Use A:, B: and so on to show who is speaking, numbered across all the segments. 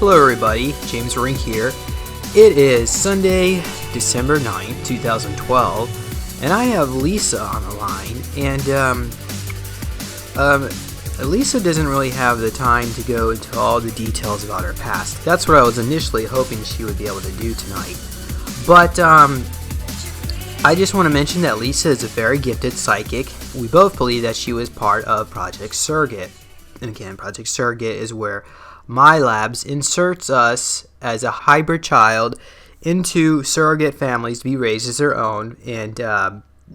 A: Hello everybody, James Rink here. It is Sunday, December 9th, 2012, and I have Lisa on the line, and Lisa doesn't really have the time to go into all the details about her past. That's what I was initially hoping she would be able to do tonight. But I just want to mention that Lisa is a very gifted psychic. We both believe that she was part of Project Surrogate. And again, Project Surrogate is where MILABS inserts us as a hybrid child into surrogate families to be raised as their own, and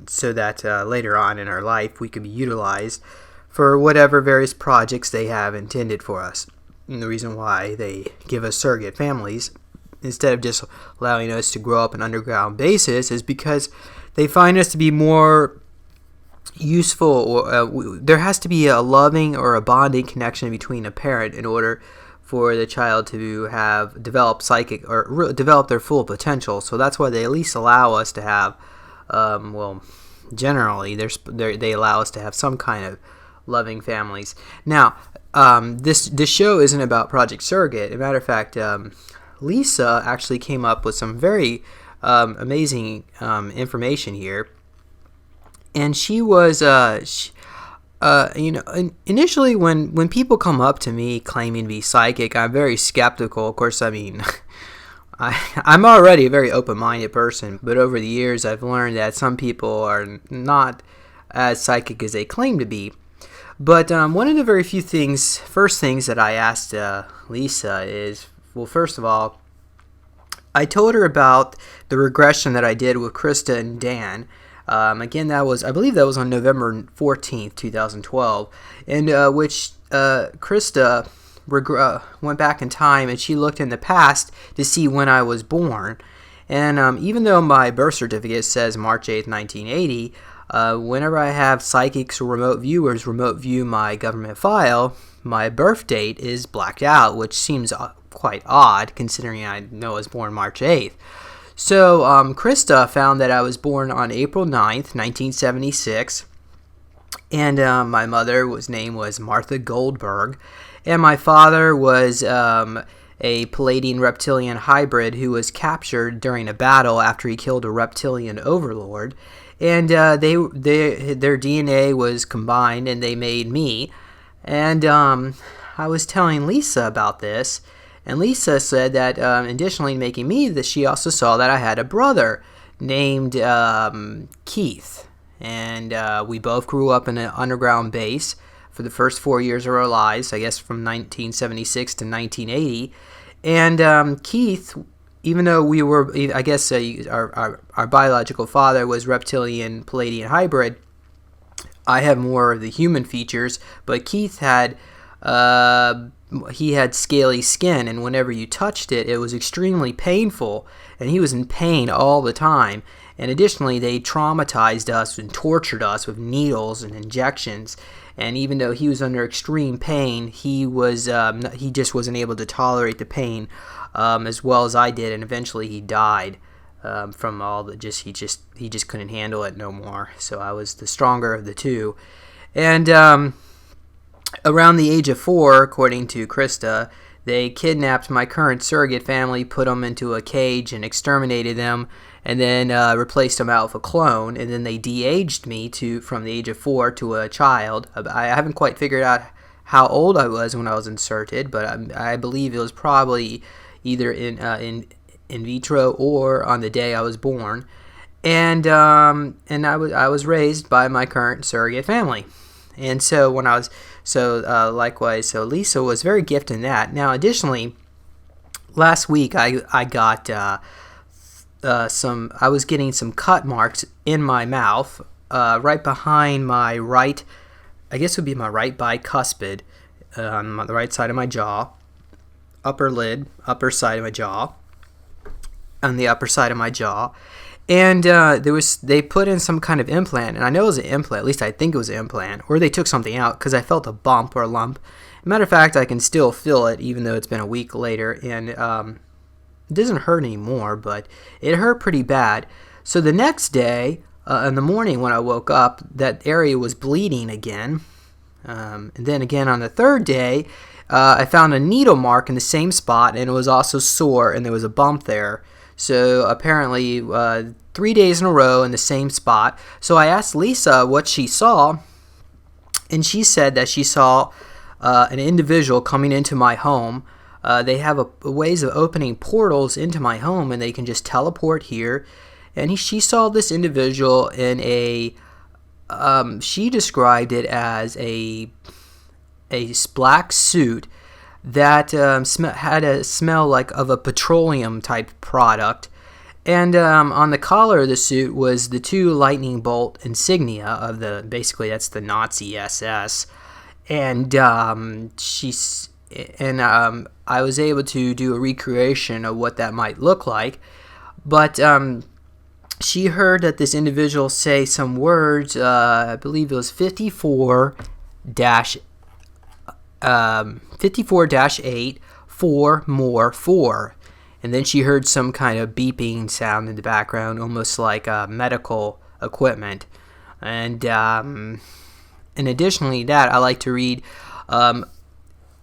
A: so that later on in our life we could be utilized for whatever various projects they have intended for us. And the reason why they give us surrogate families instead of just allowing us to grow up on an underground basis is because they find us to be more useful, or there has to be a loving or a bonding connection between a parent in order for the child to have developed psychic or develop their full potential. So that's why they at least allow us to have, generally they allow us to have some kind of loving families. Now, this show isn't about Project Surrogate. As a matter of fact, Lisa actually came up with some very amazing information here. And she was, initially when people come up to me claiming to be psychic, I'm very skeptical. Of course, I mean, I'm already a very open-minded person, but over the years I've learned that some people are not as psychic as they claim to be. But one of the very first things that I asked Lisa is, well, first of all, I told her about the regression that I did with Krista and Dan. Again, I believe that was on November 14th, 2012, in which Krista went back in time and she looked in the past to see when I was born. And even though my birth certificate says March 8th, 1980, whenever I have psychics or remote viewers remote view my government file, my birth date is blacked out, which seems quite odd considering I know I was born March 8th. So Krista found that I was born on April 9th, 1976, and my mother's name was Martha Goldberg, and my father was a Palladian reptilian hybrid who was captured during a battle after he killed a reptilian overlord, and their DNA was combined and they made me. And I was telling Lisa about this, and Lisa said that additionally making me, that she also saw that I had a brother named Keith. And we both grew up in an underground base for the first 4 years of our lives, I guess from 1976 to 1980. And Keith, even though we were, I guess our biological father was reptilian Palladian hybrid, I have more of the human features, but Keith had scaly skin, and whenever you touched it, it was extremely painful, and he was in pain all the time. And additionally, they traumatized us and tortured us with needles and injections. And even though he was under extreme pain, he just wasn't able to tolerate the pain as well as I did, and eventually he died from all the he just couldn't handle it no more. So I was the stronger of the two, and around the age of 4, according to Krista, they kidnapped my current surrogate family, put them into a cage, and exterminated them, and then replaced them out with a clone, and then they de-aged me from the age of 4 to a child. I haven't quite figured out how old I was when I was inserted, but I believe it was probably either in vitro or on the day I was born, and I was raised by my current surrogate family. And so likewise, so Lisa was very gifted in that. Now, additionally, last week I got I was getting some cut marks in my mouth, right behind my right, I guess it would be my right bicuspid, on the right side of my jaw, upper lid, upper side of my jaw, on the upper side of my jaw. And they put in some kind of implant, and I know it was an implant, at least I think it was an implant, or they took something out because I felt a bump or a lump. Matter of fact, I can still feel it even though it's been a week later, and it doesn't hurt anymore, but it hurt pretty bad. So the next day, in the morning when I woke up, that area was bleeding again, And then again on the third day, I found a needle mark in the same spot, and it was also sore, and there was a bump there. So apparently 3 days in a row in the same spot. So I asked Lisa what she saw, and she said that she saw an individual coming into my home. They have ways of opening portals into my home, and they can just teleport here. And she saw this individual in a, she described it as a black suit that had a smell like of a petroleum type product. And on the collar of the suit was the 2 lightning bolt insignia of basically that's the Nazi SS. And I was able to do a recreation of what that might look like. But she heard that this individual say some words, I believe it was 54-8, 4 more 4. And then she heard some kind of beeping sound in the background, almost like medical equipment. And additionally that, I like to read.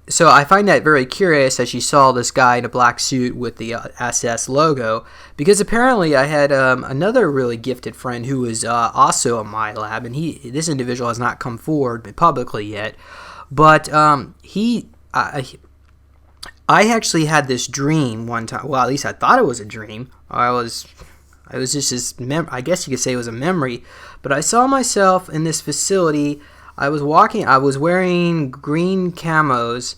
A: So I find that very curious that she saw this guy in a black suit with the SS logo, because apparently I had another really gifted friend who was also a MILAB, and this individual has not come forward publicly yet, but I actually had this dream one time. Well, at least I thought it was a dream. It was just this I guess you could say it was a memory, but I saw myself in this facility. I was wearing green camos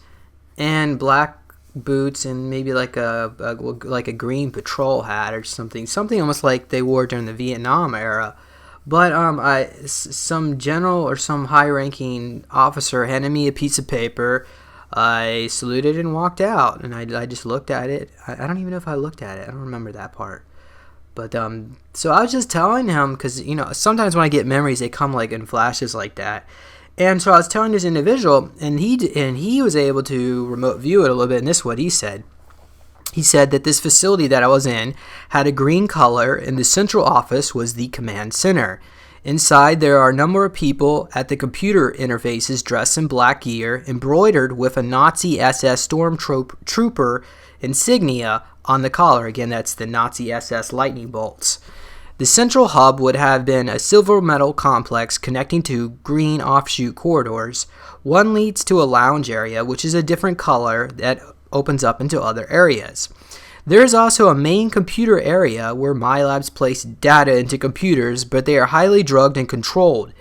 A: and black boots and maybe like a green patrol hat or something almost like they wore during the Vietnam era. But some general or some high-ranking officer handed me a piece of paper. I saluted and walked out, and I just looked at it. I don't even know if I looked at it. I don't remember that part. But so I was just telling him, because sometimes when I get memories, they come like in flashes like that. And so I was telling this individual, and he was able to remote view it a little bit. And this is what he said. He said that this facility that I was in had a green color, and the central office was the command center. Inside, there are a number of people at the computer interfaces dressed in black gear, embroidered with a Nazi SS stormtrooper insignia on the collar. Again, that's the Nazi SS lightning bolts. The central hub would have been a silver metal complex connecting to green offshoot corridors. One leads to a lounge area, which is a different color that opens up into other areas. There is also a main computer area where MILABS place data into computers, but they are highly drugged and controlled.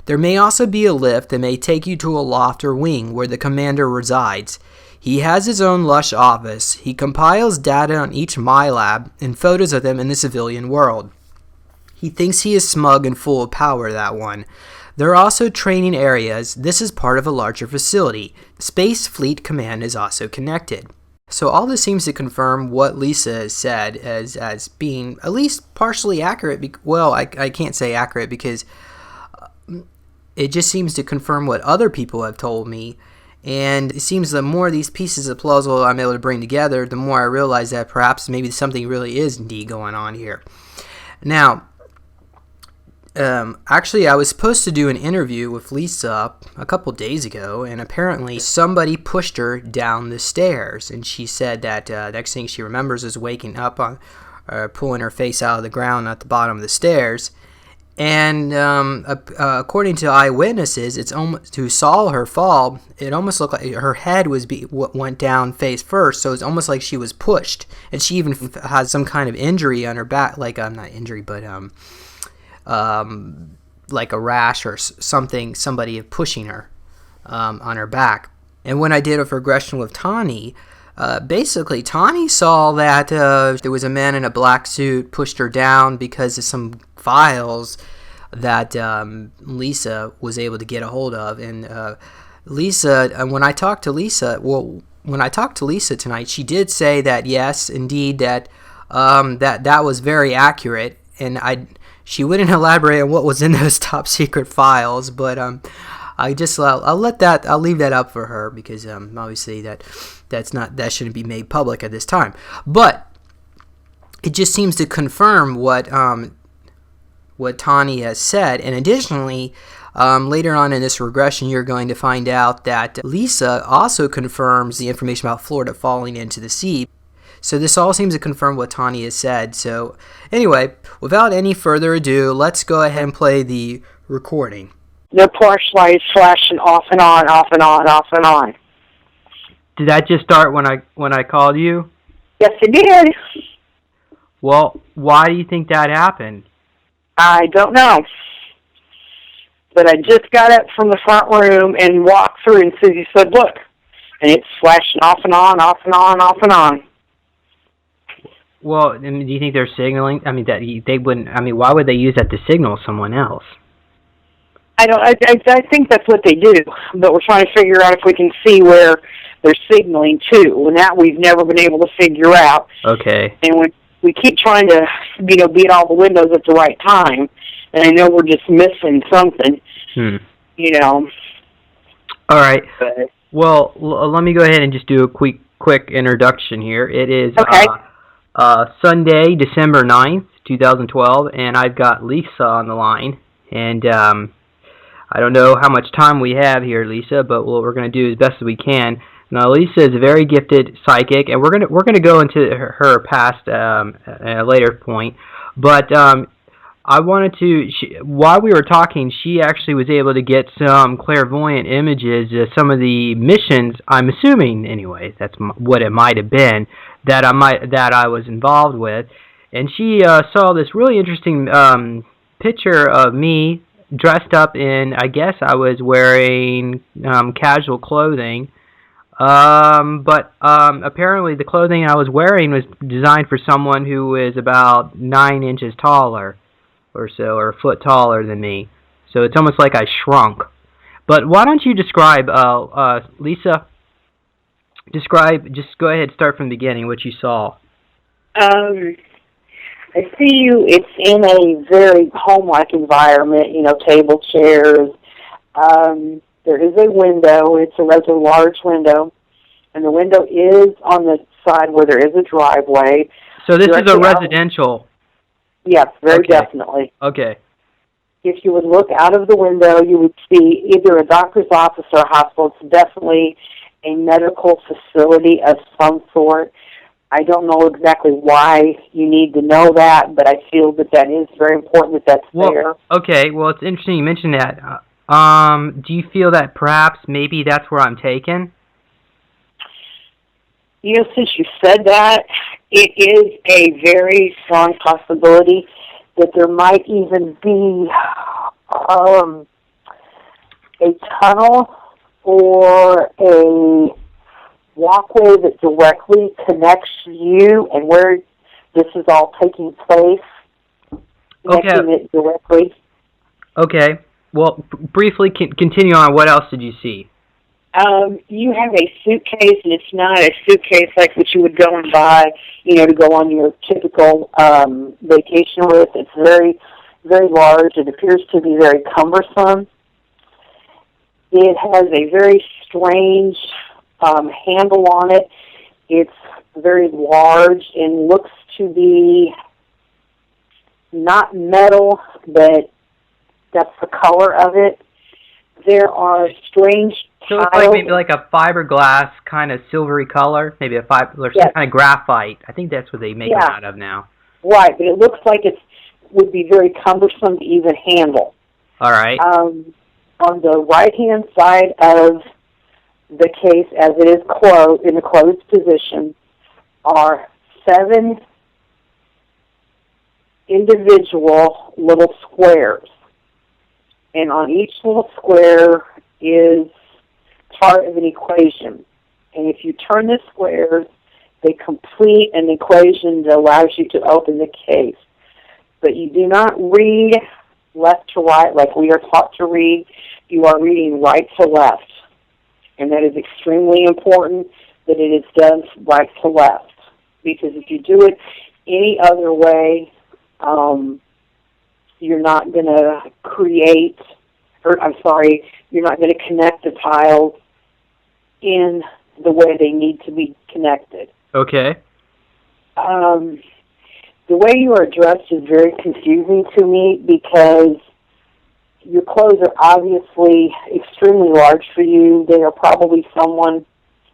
A: There may also be a lift that may take you to a loft or wing where the commander resides. He has his own lush office. He compiles data on each MILAB and photos of them in the civilian world. He thinks he is smug and full of power, that one. There are also training areas. This is part of a larger facility. Space Fleet Command is also connected. So all this seems to confirm what Lisa has said as being at least partially accurate. Well, I can't say accurate because it just seems to confirm what other people have told me. And it seems the more these pieces of puzzle I'm able to bring together, the more I realize that perhaps maybe something really is indeed going on here. Now, actually, I was supposed to do an interview with Lisa a couple days ago, and apparently somebody pushed her down the stairs, and she said that next thing she remembers is waking up pulling her face out of the ground at the bottom of the stairs. And according to eyewitnesses, who saw her fall, it almost looked like her head went down face first, so it's almost like she was pushed, and she even has some kind of injury on her back, like not injury, but like a rash or something, somebody pushing her on her back. And when I did a regression with Tani, basically Tani saw that there was a man in a black suit pushed her down because of some files that Lisa was able to get a hold of. And when I talked to Lisa tonight, she did say that yes, indeed, that that was very accurate, and she wouldn't elaborate on what was in those top secret files, but I'll leave that up for her, because obviously that shouldn't be made public at this time. But it just seems to confirm what Tani has said. And additionally, Later on in this regression, you're going to find out that Lisa also confirms the information about Florida falling into the sea. So this all seems to confirm what Tanya said. So anyway, without any further ado, let's go ahead and play the recording.
B: The porch lights flashing off and on, off and on, off and on.
C: Did that just start when I called you?
B: Yes, it did.
C: Well, why do you think that happened?
B: I don't know. But I just got up from the front room and walked through, and Susie said, look. And it's flashing off and on, off and on, off and on.
C: Well, I mean, do you think they're signaling? I mean, that they wouldn't. I mean, why would they use that to signal someone else?
B: I think that's what they do, but we're trying to figure out if we can see where they're signaling to, and that we've never been able to figure out.
C: Okay.
B: And we keep trying to, be at all the windows at the right time, and I know we're just missing something.
C: All right.
B: But,
C: well, let me go ahead and just do a quick introduction here. It is
B: okay.
C: Sunday, December 9th, 2012, and I've got Lisa on the line, and I don't know how much time we have here, Lisa, but what we're going to do as best as we can. Now, Lisa is a very gifted psychic, and we're gonna go into her past at a later point. But I wanted to, while we were talking, she actually was able to get some clairvoyant images of some of the missions. I'm assuming, anyway, that's what it might have been that I was involved with, and she saw this really interesting picture of me dressed up in, I guess I was wearing casual clothing, but apparently the clothing I was wearing was designed for someone who is about 9 inches taller or so, or a foot taller than me. So it's almost like I shrunk. But why don't you describe, Lisa, just go ahead, start from the beginning, what you saw.
B: I see you, it's in a very home-like environment, table, chairs. There is a window. It's a rather large window, and the window is on the side where there is a driveway.
C: So this is a residential?
B: Yes, very
C: okay.
B: Definitely.
C: Okay.
B: If you would look out of the window, you would see either a doctor's office or a hospital. It's definitely a medical facility of some sort. I don't know exactly why you need to know that, but I feel that is very important that that's there.
C: Okay, well, it's interesting you mentioned that. Do you feel that perhaps maybe that's where I'm taken?
B: Since you said that, it is a very strong possibility that there might even be a tunnel or a walkway that directly connects you and where this is all taking place, connecting it directly.
C: Okay. Well, briefly continue on. What else did you see?
B: You have a suitcase, and it's not a suitcase like what you would go and buy, to go on your typical vacation with. It's very, very large. It appears to be very cumbersome. It has a very strange handle on it. It's very large and looks to be not metal, but that's the color of it. There are strange
C: so it's like maybe like a fiberglass kind of silvery color, maybe or some kind of graphite. I think that's what they make them out of now.
B: Right, but it looks like it would be very cumbersome to even handle.
C: All right.
B: On the right-hand side of the case, as it is closed, in the closed position, are 7 individual little squares. And on each little square is part of an equation. And if you turn the squares, they complete an equation that allows you to open the case. But you do not read left to right like we are taught to read. You are reading right to left. And that is extremely important that it is done right to left. Because if you do it any other way, you're not going to you're not going to connect the tiles in the way they need to be connected.
C: Okay.
B: The way you are dressed is very confusing to me because Your clothes are obviously extremely large for you. They are probably someone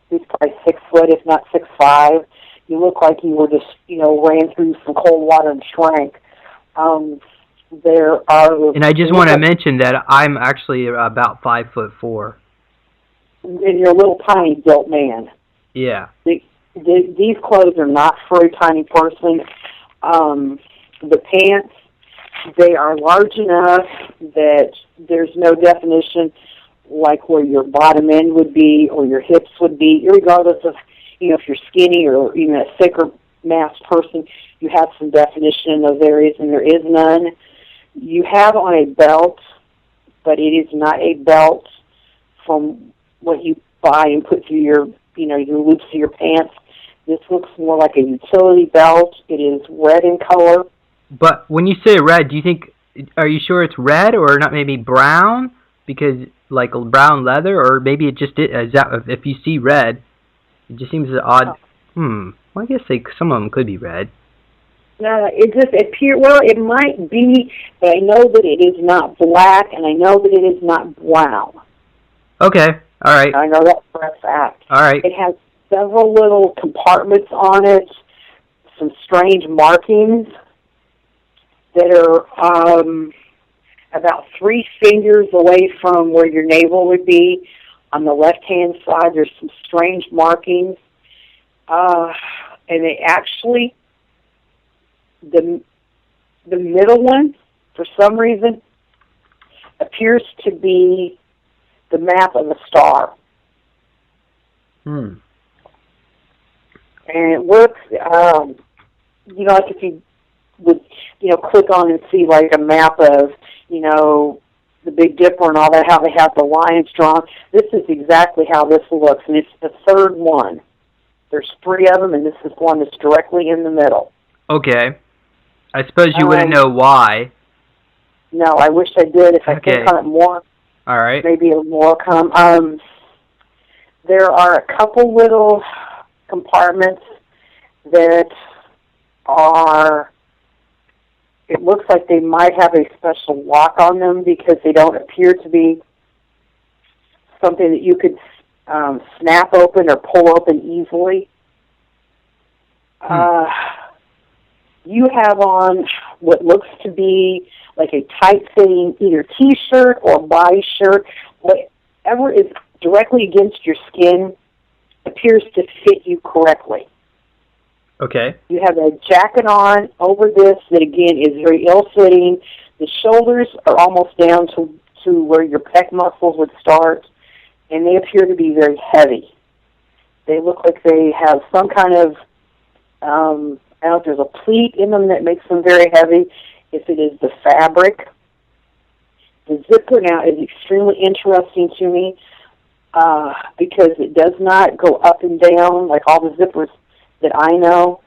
B: who's probably 6 foot, if not 6'5". You look like you were just, ran through some cold water and shrank. There are...
C: And I just want to mention that I'm actually about 5'4".
B: And you're a little tiny built man.
C: Yeah.
B: These clothes are not for a tiny person. The pants, they are large enough that there's no definition like where your bottom end would be or your hips would be, regardless of, if you're skinny or even a thicker mass person, you have some definition in those areas, and there is none. You have on a belt, but it is not a belt from what you buy and put through your loops of your pants. This looks more like a utility belt. It is red in color.
C: But when you say red, are you sure it's red or not maybe brown? Because like brown leather, or maybe it just is. If you see red, it just seems odd. Well, I guess some of them could be red.
B: No, it just appears. Well, it might be, but I know that it is not black, and I know that it is not brown.
C: Okay, all right.
B: I know that for a fact.
C: All right.
B: It has several little compartments on it, some strange markings that are about 3 fingers away from where your navel would be. On the left-hand side, there's some strange markings. And they actually, the middle one, for some reason, appears to be the map of a star. And it works, like if you would, click on and see like a map of, the Big Dipper and all that, how they have the lines drawn. This is exactly how this looks, and it's the third one. There's 3 of them, and this is one that's directly in the middle.
C: Okay. I suppose you wouldn't know why.
B: No, I wish I did. If I think on it more,
C: all right,
B: maybe more will come. There are a couple little compartments that are, it looks like they might have a special lock on them because they don't appear to be something that you could snap open or pull open easily. You have on what looks to be like a tight-fitting either T-shirt or body shirt. Whatever is directly against your skin appears to fit you correctly.
C: Okay.
B: You have a jacket on over this that, again, is very ill-fitting. The shoulders are almost down to where your pec muscles would start, and they appear to be very heavy. They look like they have some kind of, I don't know if there's a pleat in them that makes them very heavy, if it is the fabric. The zipper now is extremely interesting to me because it does not go up and down like all the zippers that I know.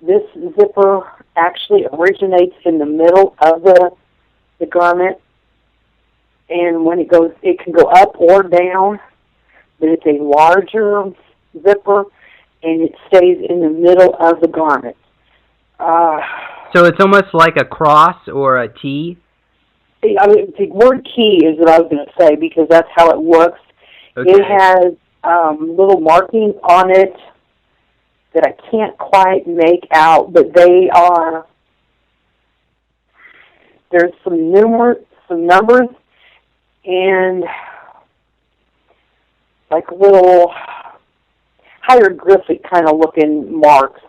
B: This zipper actually originates in the middle of the garment, and when it goes, it can go up or down, but it's a larger zipper, and it stays in the middle of the garment.
C: So it's almost like a cross or a T?
B: The word key is what I was going to say because that's how it looks. Okay. It has little markings on it that I can't quite make out, but they are, there's some numbers, and like little hieroglyphic kind of looking marks.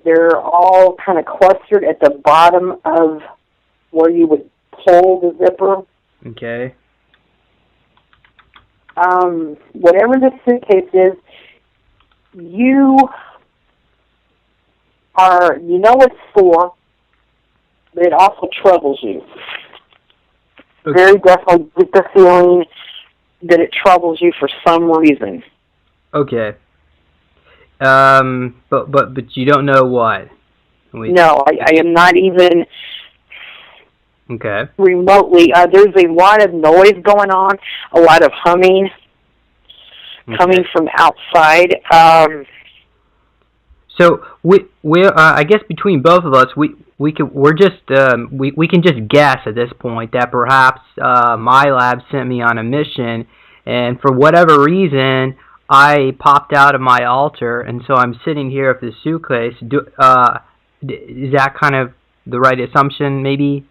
B: They're all kind of clustered at the bottom of where you would pull the zipper.
C: Okay.
B: Whatever the suitcase is, you know it's for, but it also troubles you. Okay. Very definitely get the feeling that it troubles you for some reason.
C: Okay. But you don't know what?
B: No, I am not even
C: okay.
B: remotely. There's a lot of noise going on, a lot of humming coming from outside.
C: So I guess between both of us, we can just guess at this point that perhaps MILAB sent me on a mission, and for whatever reason, I popped out of my altar, and so I'm sitting here with this suitcase. Is that kind of the right assumption, maybe?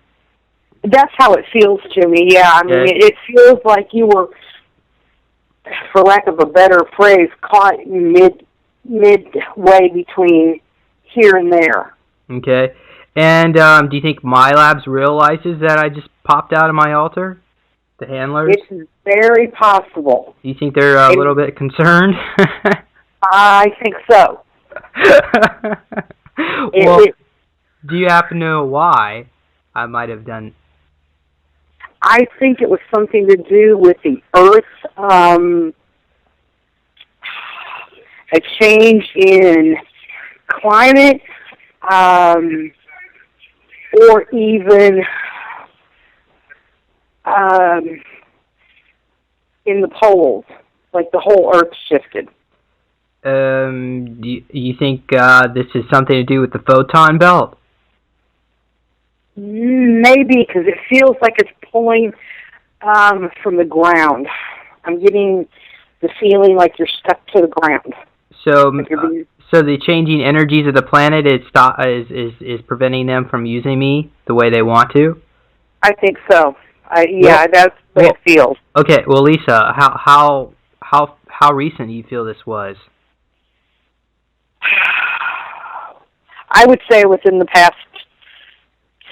B: That's how it feels to me. Yeah, I mean, it feels like you were, for lack of a better phrase, caught midway between here and there.
C: Okay. And do you think MILABS realizes that I just popped out of my altar? The handlers?
B: It's very possible.
C: Do you think they're a little bit concerned?
B: I think so.
C: Well, do you happen to know why I might have done?
B: I think it was something to do with the Earth, a change in climate, or even in the poles, like the whole Earth shifted.
C: Do you think this is something to do with the photon belt?
B: Maybe, because it feels like it's pulling from the ground. I'm getting the feeling like you're stuck to the ground.
C: So, so the changing energies of the planet is preventing them from using me the way they want to?
B: I think so. That's the way it feels.
C: Okay, well, Lisa, how recent do you feel this was?
B: I would say within the past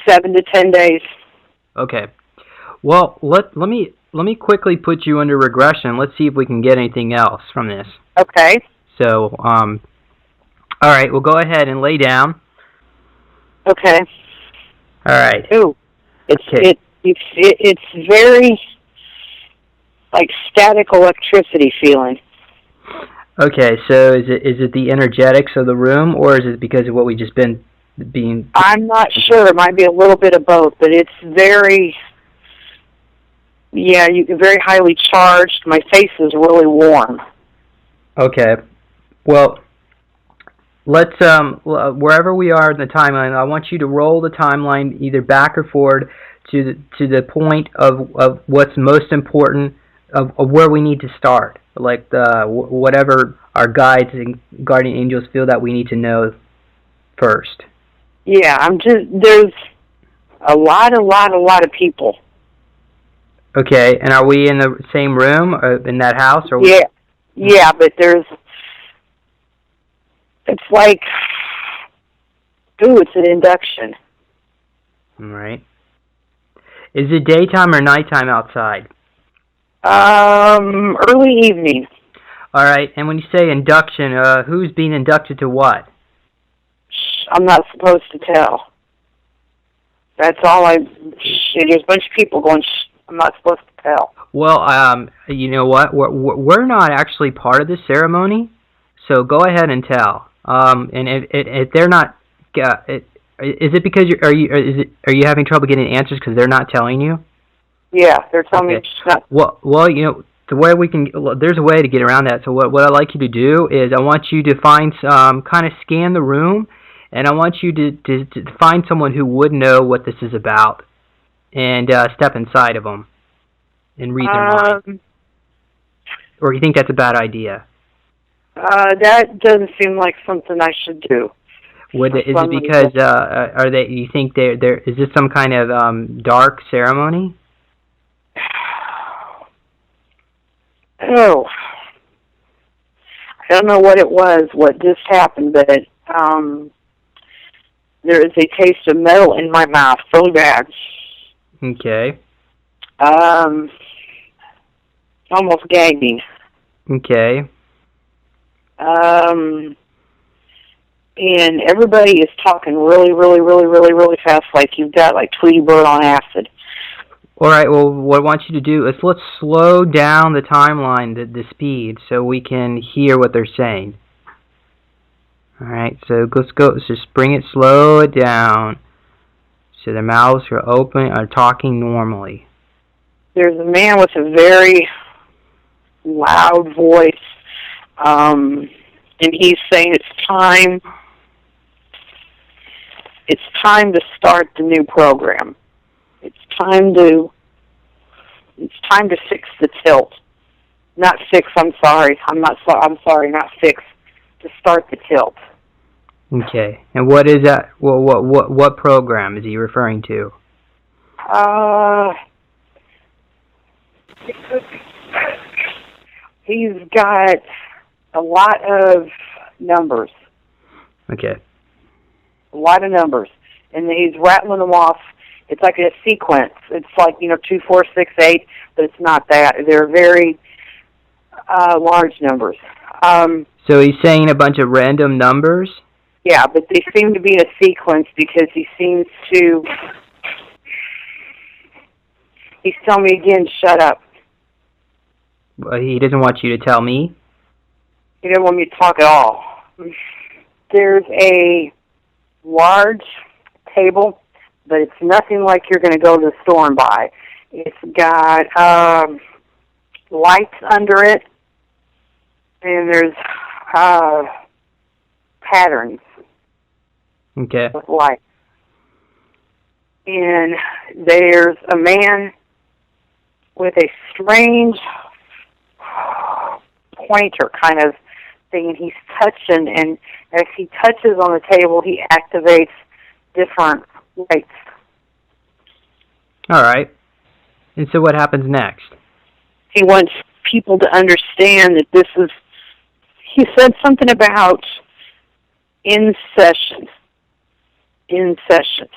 B: 7 to 10 days.
C: Okay. Well, let me quickly put you under regression. Let's see if we can get anything else from this.
B: Okay.
C: So, all right, we'll go ahead and lay down.
B: Okay.
C: All right.
B: Ooh, it's very like static electricity feeling.
C: Okay, so is it the energetics of the room, or is it because of what we just been being?
B: I'm not sure. It might be a little bit of both, but it's very, very highly charged. My face is really warm.
C: Okay. Well, let's wherever we are in the timeline, I want you to roll the timeline either back or forward to the point of what's most important, of where we need to start, like whatever our guides and guardian angels feel that we need to know first.
B: Yeah, there's a lot of people.
C: Okay, and are we in the same room in that house? Or
B: yeah, but it's like, it's an induction.
C: All right. Is it daytime or nighttime outside?
B: Early evening.
C: All right, and when you say induction, who's being inducted to what?
B: I'm not supposed to tell. That's all there's a bunch of people going, I'm not supposed to tell.
C: Well, you know what? We're not actually part of this ceremony, so go ahead and tell. And if they're not, is it because are you having trouble getting answers because they're not telling you?
B: Yeah, they're telling me.
C: Well, you know, the way there's a way to get around that. So what I'd like you to do is I want you to kind of scan the room, and I want you to find someone who would know what this is about, and step inside of them and read their mind. Or you think that's a bad idea?
B: That doesn't seem like something I should do.
C: Is it because are they? You think they're? Is this some kind of dark ceremony?
B: Oh, I don't know what it was, what just happened, but there is a taste of metal in my mouth, really bad.
C: Okay.
B: Almost gagging.
C: Okay.
B: And everybody is talking really, really, really, really, really fast, like you've got like Tweety Bird on acid.
C: All right. Well, what I want you to do is let's slow down the timeline, the speed, so we can hear what they're saying. All right. So let's go. Let's just slow it down, so their mouths are open, are talking normally.
B: There's a man with a very loud voice, and he's saying it's time it's time to start the new program. It's time to fix the tilt. Not fix, I'm sorry. I'm sorry, not fix. To start the tilt.
C: Okay. And what is that? Well, what program is he referring to?
B: He's got a lot of numbers.
C: Okay.
B: A lot of numbers. And he's rattling them off. It's like a sequence. It's like, 2, 4, 6, 8, but it's not that. They're very large numbers.
C: So he's saying a bunch of random numbers?
B: Yeah, but they seem to be in a sequence because he seems to... He's telling me again, shut up.
C: He doesn't want you to tell me?
B: He doesn't want me to talk at all. There's a large table, but it's nothing like you're going to go to the store and buy. It's got lights under it, and there's patterns
C: Okay.
B: with lights. And there's a man with a strange pointer kind of thing, and he's touching, and as he touches on the table, he activates different lights.
C: All right. And so what happens next?
B: He wants people to understand that this is, he said something about in session. In session.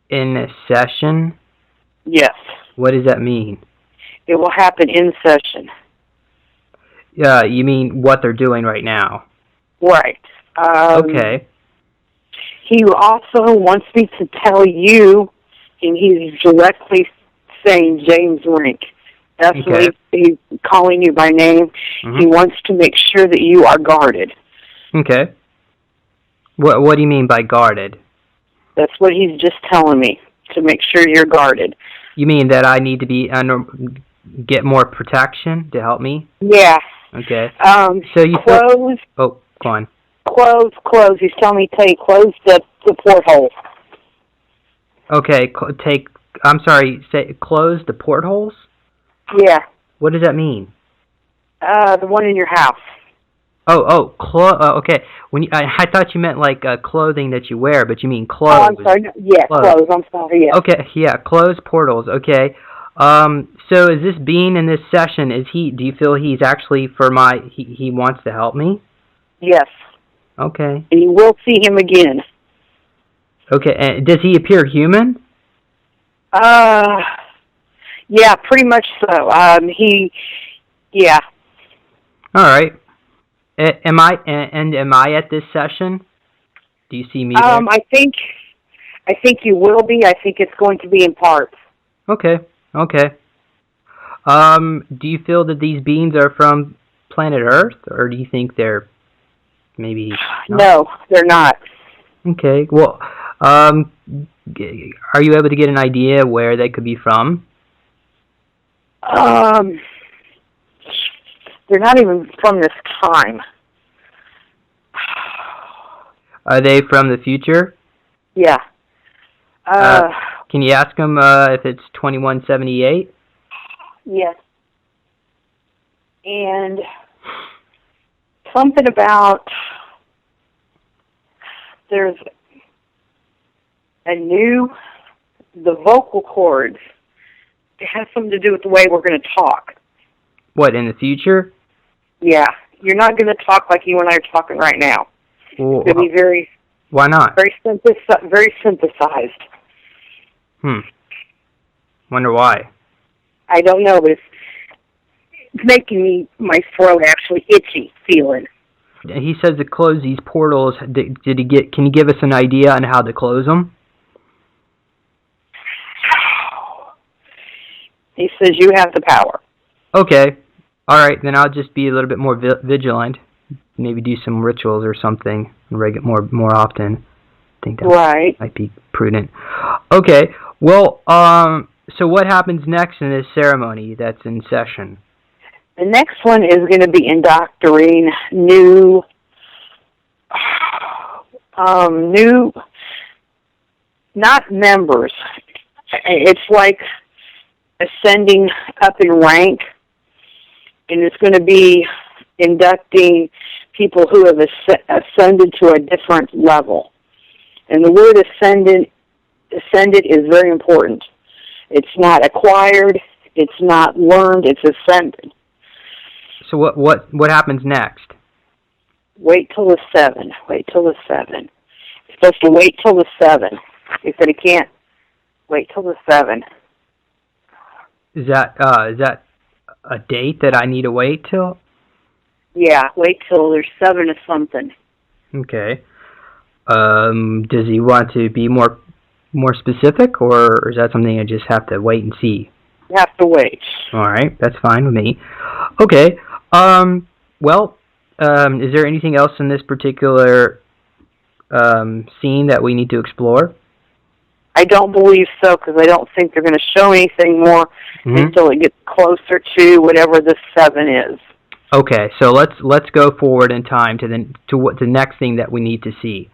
C: In a session?
B: Yes.
C: What does that mean?
B: It will happen in session.
C: You mean what they're doing right now?
B: Right.
C: Okay.
B: He also wants me to tell you, and he's directly saying James Rink. That's
C: Okay.
B: what he's calling you by name.
C: Mm-hmm.
B: He wants to make sure that you are guarded.
C: Okay. What do you mean by guarded?
B: That's what he's just telling me, to make sure you're guarded.
C: You mean that I need to be get more protection to help me?
B: Yeah.
C: Okay.
B: So you close.
C: Oh, go on.
B: Close. He's telling me to close the porthole.
C: Okay. I'm sorry. Say close the portholes.
B: Yeah.
C: What does that mean?
B: The one in your house.
C: Okay. I thought you meant like clothing that you wear, but you mean clothes.
B: Oh, I'm sorry. Yeah, clothes. I'm sorry. Yeah.
C: Okay. Yeah. Close portals. Okay. So is this being in this session? Do you feel he's actually he wants to help me?
B: Yes.
C: Okay.
B: And you will see him again.
C: Okay. And does he appear human?
B: Yeah, pretty much so. Yeah.
C: All right. Am I at this session? Do you see me there?
B: I think you will be. I think it's going to be in parts.
C: Okay. Do you feel that these beings are from planet Earth, or do you think they're maybe not?
B: No, they're not.
C: Okay. Well, are you able to get an idea where they could be from?
B: They're not even from this time.
C: Are they from the future?
B: Yeah.
C: Can you ask them if it's 2178?
B: Yes. And something about there's the vocal cords. It has something to do with the way we're going to talk.
C: What, in the future?
B: Yeah. You're not going to talk like you and I are talking right now.
C: Well,
B: It's going to be very...
C: Why not?
B: Very synthesized.
C: Wonder why.
B: I don't know, but it's making my throat actually itchy feeling.
C: He says to close these portals. Can you give us an idea on how to close them?
B: He says you have the power.
C: Okay. All right, then I'll just be a little bit more vigilant. Maybe do some rituals or something more often. I think that might be prudent. Okay. Well, so what happens next in this ceremony that's in session?
B: The next one is going to be indoctrinating new not members. It's like ascending up in rank, and it's going to be inducting people who have ascended to a different level. And the word ascended is very important. It's not acquired, it's not learned, it's ascended.
C: So what happens next?
B: Wait till the 7. Wait till the 7. You're supposed to wait till the 7. He said he can't wait till the 7.
C: Is that a date that I need to wait till?
B: Yeah, wait till there's 7 of something.
C: Okay. Does he want to be more specific, or is that something I just have to wait and see?
B: You have to wait.
C: All right, that's fine with me. Okay. Well, is there anything else in this particular scene that we need to explore?
B: I don't believe so, because I don't think they're going to show anything more until it gets closer to whatever the 7 is.
C: Okay, so let's go forward in time to what the next thing that we need to see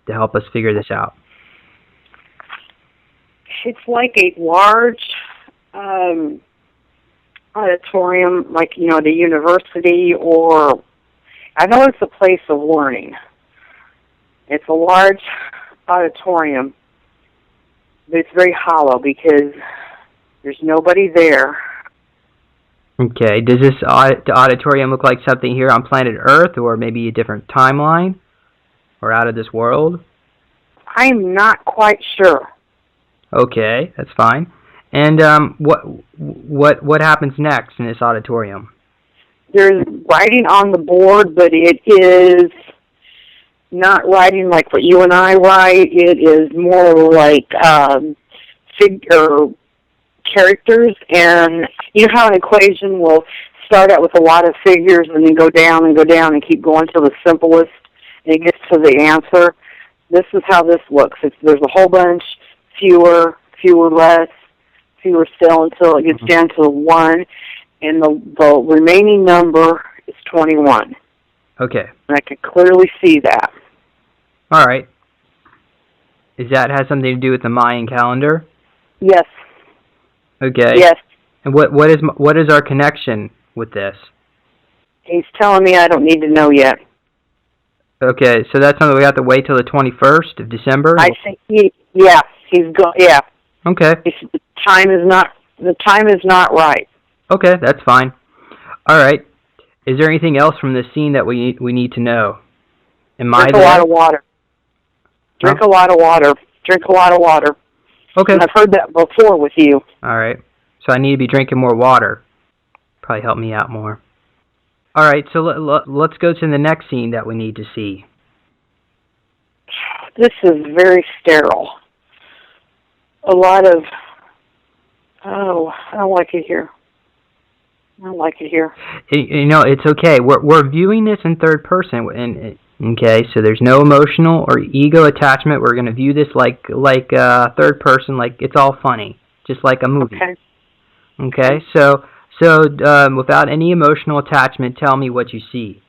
C: to help us figure this out.
B: It's like a large auditorium, like, the university, or I know it's a place of learning. It's a large auditorium, but it's very hollow because there's nobody there.
C: Okay, does this auditorium look like something here on planet Earth, or maybe a different timeline, or out of this world?
B: I'm not quite sure.
C: Okay, that's fine. And what happens next in this auditorium?
B: There's writing on the board, but it is not writing like what you and I write. It is more like characters, and you know how an equation will start out with a lot of figures and then go down and keep going to the simplest, and it gets to the answer. This is how this looks. There's a whole bunch, fewer less, fewer still, until it gets down to 1, and the remaining number is 21.
C: Okay.
B: And I can clearly see that.
C: All right. Does that have something to do with the Mayan calendar?
B: Yes.
C: Okay.
B: Yes.
C: And what is our connection with this?
B: He's telling me I don't need to know yet.
C: Okay, so that's something we have to wait till the 21st of December?
B: I think yeah.
C: Okay.
B: The time is not right.
C: Okay, that's fine. All right. Is there anything else from this scene that we need to know?
B: Drink a lot of water. Drink a lot of water. Drink a lot of water.
C: Okay.
B: And I've heard that before with you.
C: All right. So I need to be drinking more water. Probably help me out more. All right, so let's go to the next scene that we need to see.
B: This is very sterile. A lot of, I don't like it here. I don't like it here.
C: You know, it's okay. We're viewing this in third person, and okay, so there's no emotional or ego attachment. We're going to view this like third person, like it's all funny, just like a movie.
B: Okay.
C: Okay, so without any emotional attachment, tell me what you see.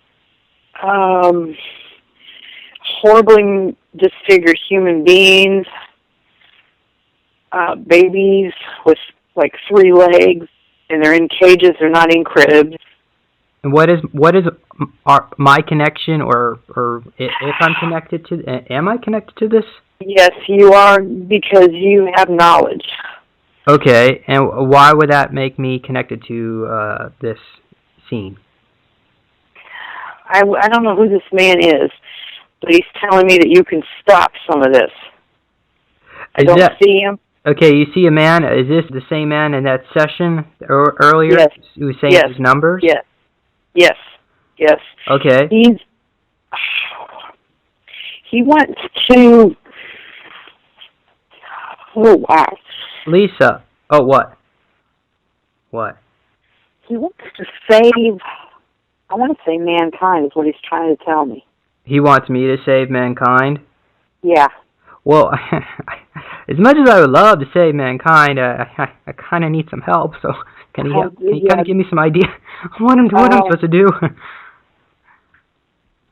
B: Horribly disfigured human beings, babies with like 3 legs, and they're in cages. They're not in cribs.
C: And what is my connection, or if I'm connected to? Am I connected to this?
B: Yes, you are, because you have knowledge.
C: Okay, and why would that make me connected to this scene?
B: I don't know who this man is, but he's telling me that you can stop some of this. I don't see him.
C: Okay, you see a man. Is this the same man in that session earlier?
B: Yes.
C: Who was saying his numbers?
B: Yes. Yes. Yes.
C: Okay.
B: He wants to... Oh, wow.
C: Lisa. Oh, what? What?
B: He wants to save... I want to say mankind is what he's trying to tell me.
C: He wants me to save mankind?
B: Yeah.
C: Well, as much as I would love to save mankind, I kind of need some help. So can you kind of give me some idea what I'm supposed to do?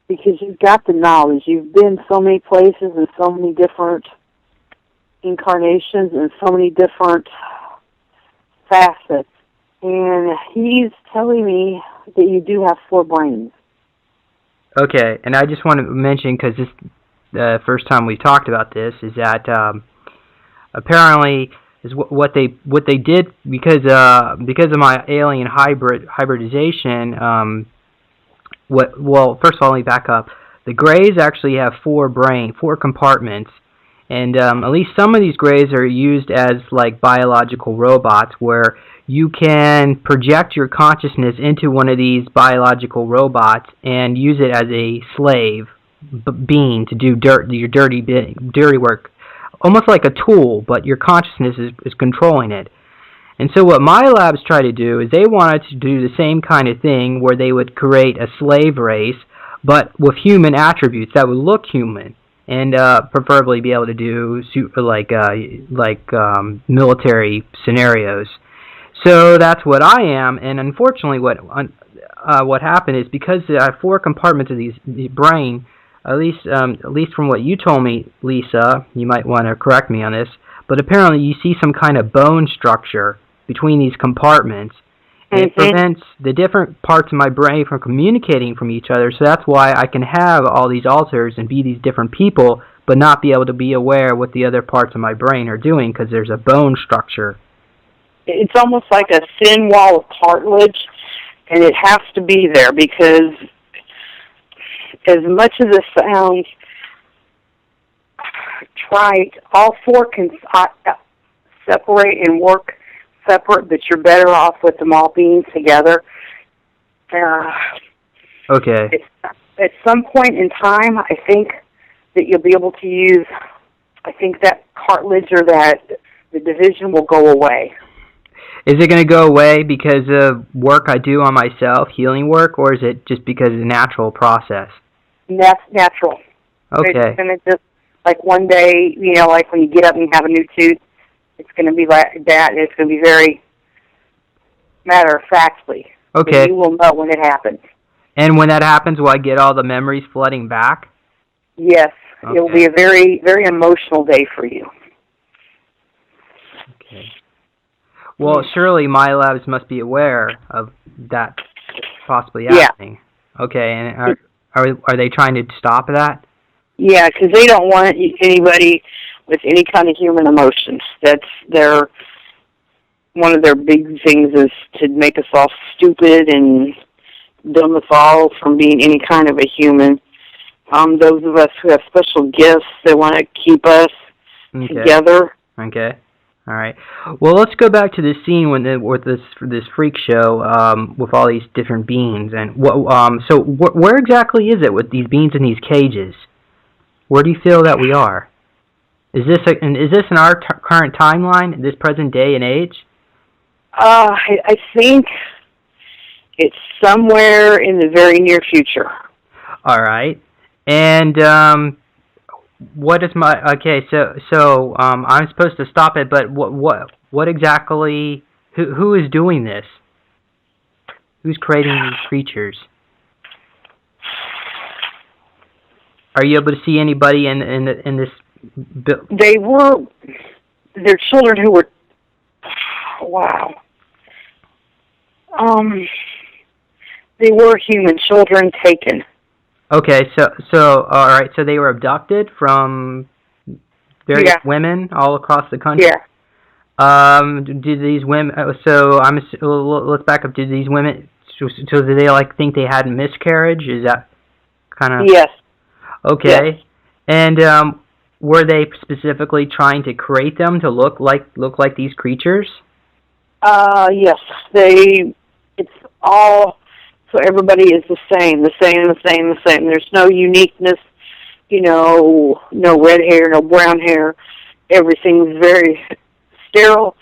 B: Because you've got the knowledge. You've been so many places and so many different incarnations and so many different facets. And he's telling me that you do have 4 brains.
C: Okay, and I just want to mention, because this the first time we talked about this, is that apparently is what they did because of my alien hybridization. Well, first of all, let me back up. The Greys actually have 4 compartments, and at least some of these Greys are used as like biological robots, where you can project your consciousness into one of these biological robots and use it as a slave being to do your dirty work, almost like a tool, but your consciousness is controlling it. And so what MILABS try to do is they wanted to do the same kind of thing, where they would create a slave race, but with human attributes that would look human, and preferably be able to do military scenarios. So that's what I am, and unfortunately, what happened is, because I have 4 compartments of the brain. At least from what you told me, Lisa, you might want to correct me on this, but apparently you see some kind of bone structure between these compartments, and it prevents the different parts of my brain from communicating from each other. So that's why I can have all these alters and be these different people, but not be able to be aware what the other parts of my brain are doing, because there's a bone structure.
B: It's almost like a thin wall of cartilage, and it has to be there, because as much as it sounds trite, all 4 can separate and work separate, but you're better off with them all being together.
C: Okay.
B: At some point in time, I think that you'll be able to use, I think that cartilage or that the division will go away.
C: Is it going to go away because of work I do on myself, healing work, or is it just because of the natural process?
B: That's natural.
C: Okay.
B: It's going to just, like one day, like when you get up and you have a new tooth, it's going to be like that, and it's going to be very matter-of-factly.
C: Okay.
B: And you will know when it happens.
C: And when that happens, will I get all the memories flooding back?
B: Yes.
C: Okay.
B: It will be a very, very emotional day for you.
C: Okay. Well, surely MILABS must be aware of that possibly happening. Yeah. Okay, and are they trying to stop that?
B: Yeah, because they don't want anybody with any kind of human emotions. That's one of their big things, is to make us all stupid and dumb us all from being any kind of a human. Those of us who have special gifts, they want to keep us together.
C: Okay. All right. Well, let's go back to this scene with this freak show with all these different beings, and where exactly is it with these beings in these cages? Where do you feel that we are? Is this in our current timeline, this present day and age?
B: I think it's somewhere in the very near future.
C: All right. And what is my So I'm supposed to stop it, but what exactly? Who is doing this? Who's creating these creatures? Are you able to see anybody in this?
B: They're children who were. Wow. They were human children taken.
C: Okay, so all right, so they were abducted from various women all across the country.
B: Yeah.
C: Did these women? Let's back up. Did these women? So did they think they had a miscarriage? Is that kind of?
B: Yes.
C: Okay.
B: Yes.
C: And were they specifically trying to create them to look like these creatures?
B: Yes. It's all. So everybody is the same. There's no uniqueness, no red hair, no brown hair. Everything's very sterile,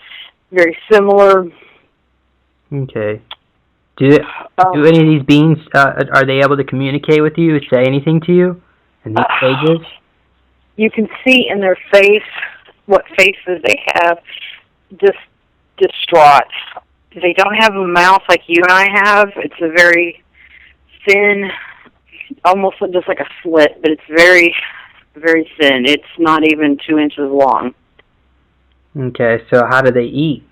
B: very similar.
C: Okay. Do any of these beings, are they able to communicate with you, say anything to you in these cages?
B: You can see in their face what faces they have, just distraught. They don't have a mouth like you and I have. It's a very thin, almost just like a slit, but it's very, very thin. It's not even 2 inches long.
C: Okay, so how do they eat?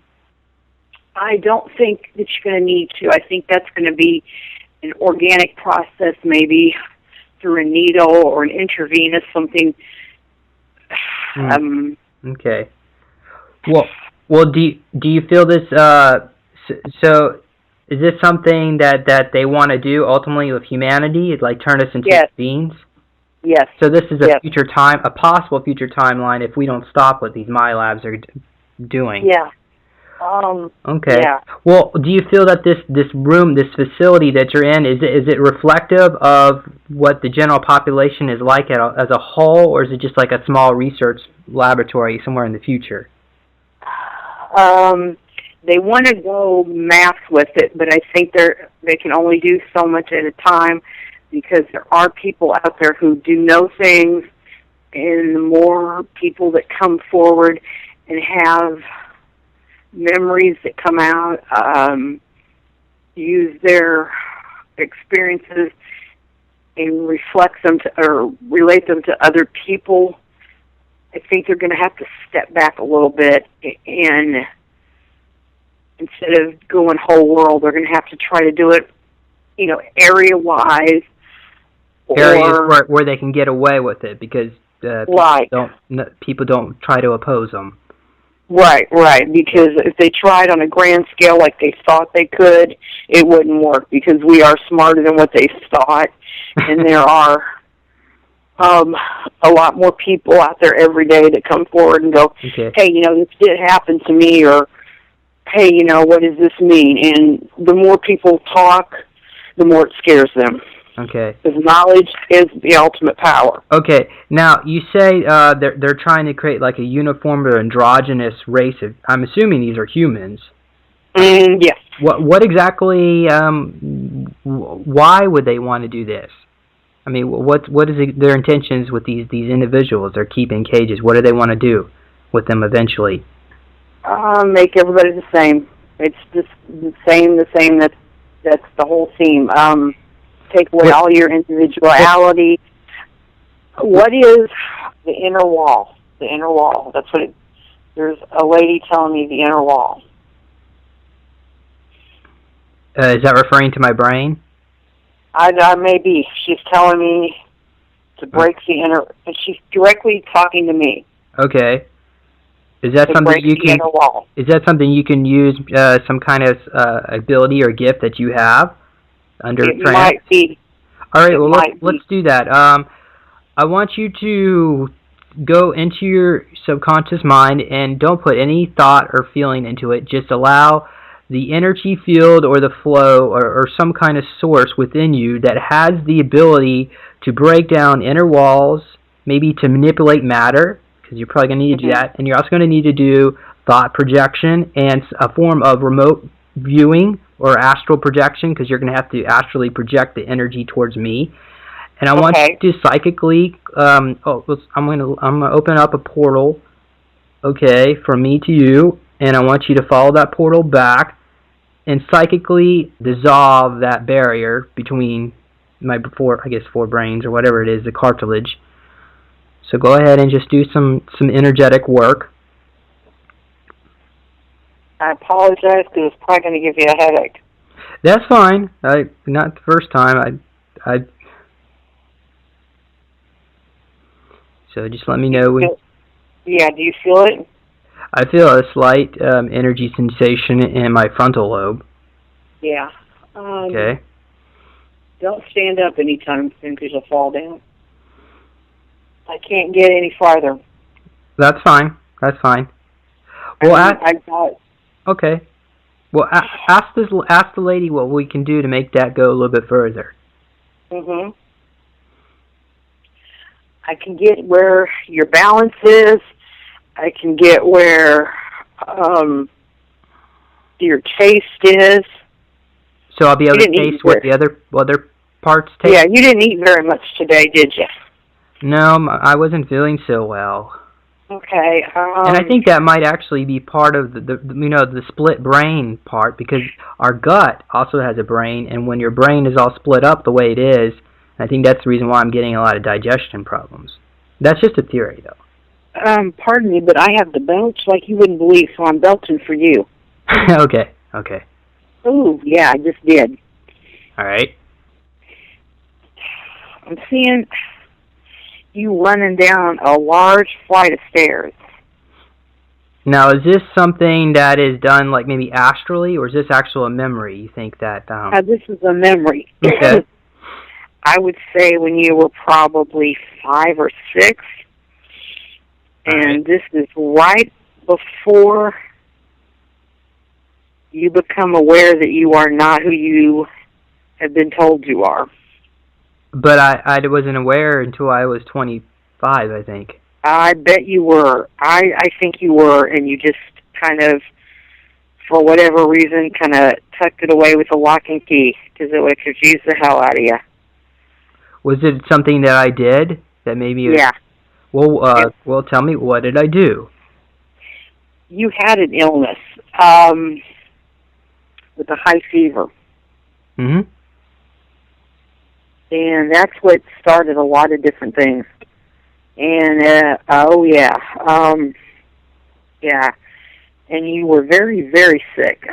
B: I don't think that you're going to need to. I think that's going to be an organic process, maybe through a needle or an intravenous, something.
C: Okay. Well, do you feel this? So, is this something that they want to do ultimately with humanity? Like turn us into beings?
B: Yes.
C: So this is a possible future timeline if we don't stop what these MILABs are doing.
B: Yeah.
C: Okay.
B: Yeah.
C: Well, do you feel that this room, this facility that you're in, is it reflective of what the general population is like as a whole, or is it just like a small research laboratory somewhere in the future?
B: They want to go mass with it, but I think they can only do so much at a time because there are people out there who do know things, and the more people that come forward and have memories that come out, use their experiences and reflect them or relate them to other people, I think they're going to have to step back a little bit, and instead of going whole world, they're going to have to try to do it, area-wise.
C: Areas where they can get away with it because people don't try to oppose them.
B: Right, because if they tried on a grand scale like they thought they could, it wouldn't work because we are smarter than what they thought, and there are a lot more people out there every day that come forward and go,
C: okay,
B: hey, this did happen to me, or hey, what does this mean? And the more people talk, the more it scares them.
C: Okay.
B: Because knowledge is the ultimate power.
C: Okay. Now, you say they're trying to create like a uniform or androgynous race of, I'm assuming these are humans.
B: Yes.
C: What exactly, why would they want to do this? I mean, what is their intentions with these individuals they're keeping in cages? What do they want to do with them eventually?
B: Make everybody the same. It's just the same. That's the whole theme. Take away all your individuality. What is the inner wall? The inner wall. That's what there's a lady telling me the inner wall.
C: Is that referring to my brain?
B: I may be. She's telling me to break the inner, and she's directly talking to me.
C: Okay. Is that something you can? Is that something you can use? Some kind of ability or gift that you have under
B: it
C: trance?
B: Might be.
C: All right. Well, let's do that. I want you to go into your subconscious mind and don't put any thought or feeling into it. Just allow the energy field or the flow or some kind of source within you that has the ability to break down inner walls, maybe to manipulate matter, because you're probably going to need to do that, and you're also going to need to do thought projection and a form of remote viewing or astral projection, because you're going to have to astrally project the energy towards me. And I want you to psychically, I'm going to open up a portal, from me to you, and I want you to follow that portal back and psychically dissolve that barrier between my four brains or whatever it is, the cartilage. So go ahead and just do some energetic work.
B: I apologize because it's probably going to give you a headache.
C: That's fine. Not the first time. So just let me know.
B: Yeah, do you feel it?
C: I feel a slight energy sensation in my frontal lobe.
B: Yeah.
C: Okay.
B: Don't stand up anytime soon because you'll fall down. I can't get any farther.
C: That's fine. Well, okay. Well, ask the lady what we can do to make that go a little bit further.
B: I can get where your balance is. I can get where your taste is.
C: So I'll be able to taste what the other parts taste?
B: Yeah, you didn't eat very much today, did you?
C: No, I wasn't feeling so well.
B: Okay.
C: And I think that might actually be part of the split brain part, because our gut also has a brain, and when your brain is all split up the way it is, I think that's the reason why I'm getting a lot of digestion problems. That's just a theory, though.
B: Pardon me, but I have the belch like you wouldn't believe, so I'm belching for you.
C: Okay.
B: Ooh, yeah, I just did.
C: All right.
B: I'm seeing you running down a large flight of stairs.
C: Now, is this something that is done like maybe astrally, or is this actual a memory? You think that?
B: This is a memory.
C: Okay.
B: I would say when you were probably 5 or 6, and this is right before you become aware that you are not who you have been told you are.
C: But I wasn't aware until I was 25, I think.
B: I bet you were. I think you were, and you just kind of, for whatever reason, kind of tucked it away with a lock and key because it would confuse the hell out of you.
C: Was it something that I did that maybe?
B: Yeah.
C: Well, tell me, what did I do?
B: You had an illness with a high fever.
C: Mm-hmm.
B: And that's what started a lot of different things. And, yeah. And you were very, very sick.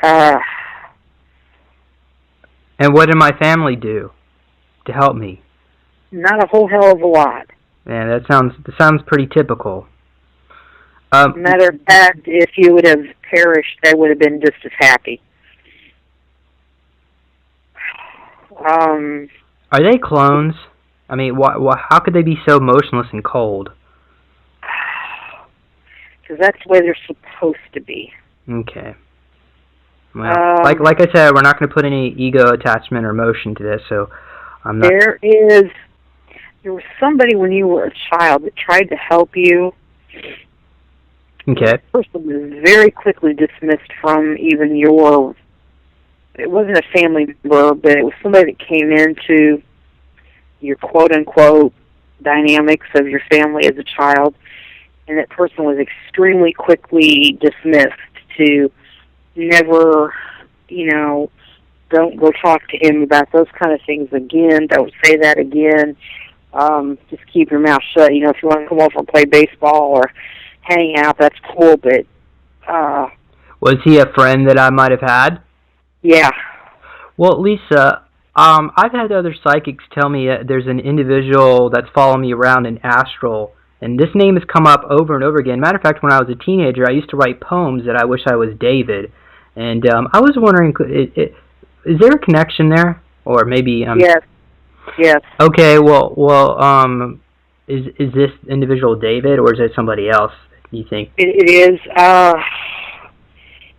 C: And what did my family do to help me?
B: Not a whole hell of a lot.
C: Man, that sounds pretty typical.
B: Matter of fact, if you would have perished, they would have been just as happy.
C: Are they clones? I mean, how could they be so motionless and cold?
B: Because that's the way they're supposed to be.
C: Okay. Well, like I said, we're not going to put any ego attachment or emotion to this, so I'm not.
B: There was somebody when you were a child that tried to help you.
C: Okay.
B: The person was very quickly dismissed from even your. It wasn't a family member, but it was somebody that came into your quote-unquote dynamics of your family as a child, and that person was extremely quickly dismissed to never, don't go talk to him about those kind of things again, don't say that again, just keep your mouth shut. If you want to come over and play baseball or hang out, that's cool, but...
C: Was he a friend that I might have had?
B: Yeah.
C: Well, Lisa, I've had other psychics tell me there's an individual that's following me around in astral, and this name has come up over and over again. Matter of fact, when I was a teenager, I used to write poems that I wish I was David, and I was wondering, is there a connection there, or maybe?
B: Yes.
C: Okay. Well, is this individual David, or is it somebody else? You think?
B: It is.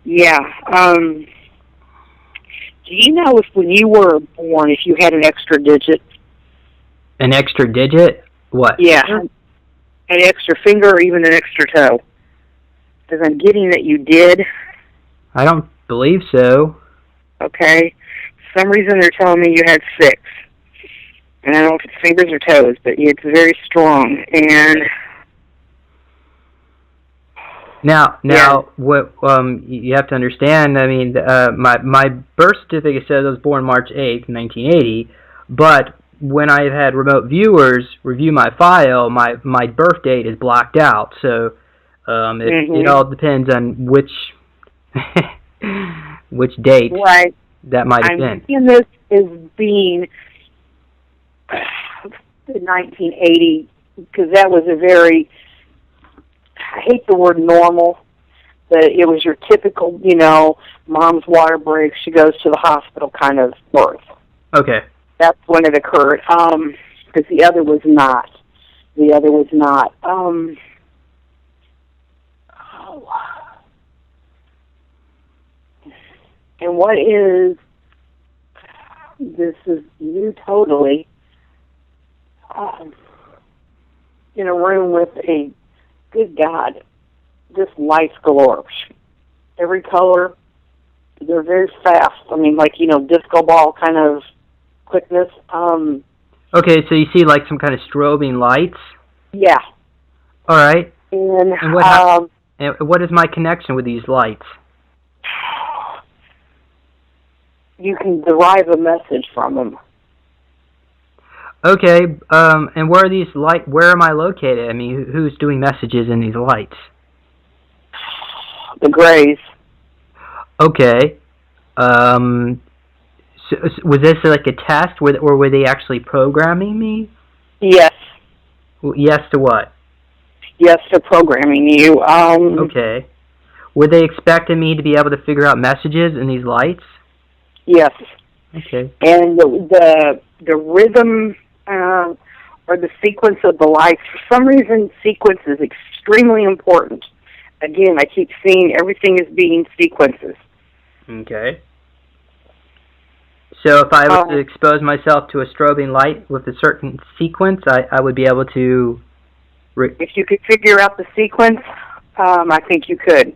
B: Yeah. Do you know if when you were born, if you had an extra digit?
C: An extra digit? What?
B: Yeah. An extra finger or even an extra toe? Because I'm getting that you did.
C: I don't believe so.
B: Okay. For some reason they're telling me you had 6. And I don't know if it's fingers or toes, but it's very strong. And...
C: Now, what you have to understand, I mean, my birth certificate says I was born March 8th, 1980, but when I've had remote viewers review my file, my birth date is blacked out, so it all depends on which date that might have been.
B: I'm seeing this as being 1980, because that was a very... I hate the word normal, but it was your typical, mom's water breaks, she goes to the hospital kind of birth.
C: Okay.
B: That's when it occurred, because the other was not. And what is, this is you totally, in a room with a, good God, just lights galore. Every color, they're very fast. I mean, like, disco ball kind of quickness.
C: Okay, so you see like some kind of strobing lights?
B: Yeah.
C: All right.
B: And
C: what is my connection with these lights?
B: You can derive a message from them.
C: Okay, and where are these where am I located? I mean, who's doing messages in these lights?
B: The grays.
C: Okay. Was this like a test, or were they actually programming me?
B: Yes.
C: Yes to what?
B: Yes to programming you.
C: Okay. Were they expecting me to be able to figure out messages in these lights?
B: Yes.
C: Okay.
B: And the rhythm or the sequence of the lights, for some reason, sequence is extremely important. Again, I keep seeing everything as being sequences.
C: Okay. So if I was to expose myself to a strobing light with a certain sequence, I would be able to...
B: If you could figure out the sequence, I think you could.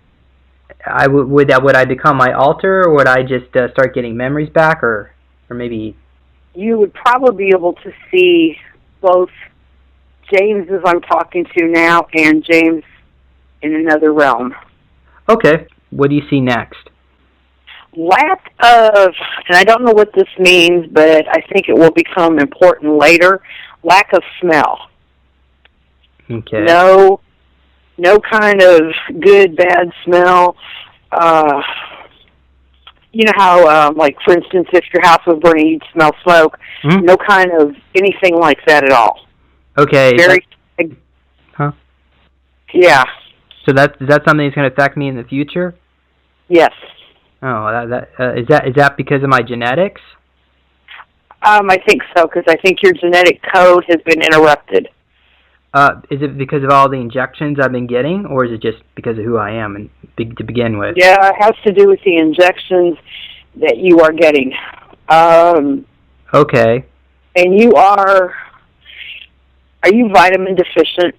C: Would I become my alter, or would I just start getting memories back, or maybe...
B: You would probably be able to see both James as I'm talking to now and James in another realm.
C: Okay. What do you see next?
B: Lack of, and I don't know what this means, but I think it will become important later, lack of smell.
C: Okay.
B: No kind of good, bad smell. You know how, like, for instance, if your house was burning, you'd smell smoke.
C: Mm-hmm.
B: No kind of anything like that at all.
C: Okay.
B: Very.
C: Huh?
B: Yeah.
C: So is that something that's going to affect me in the future?
B: Yes.
C: Oh, is that because of my genetics?
B: I think so, because I think your genetic code has been interrupted.
C: Is it because of all the injections I've been getting, or is it just because of who I am to begin with?
B: Yeah, it has to do with the injections that you are getting.
C: Okay.
B: And you are you vitamin deficient?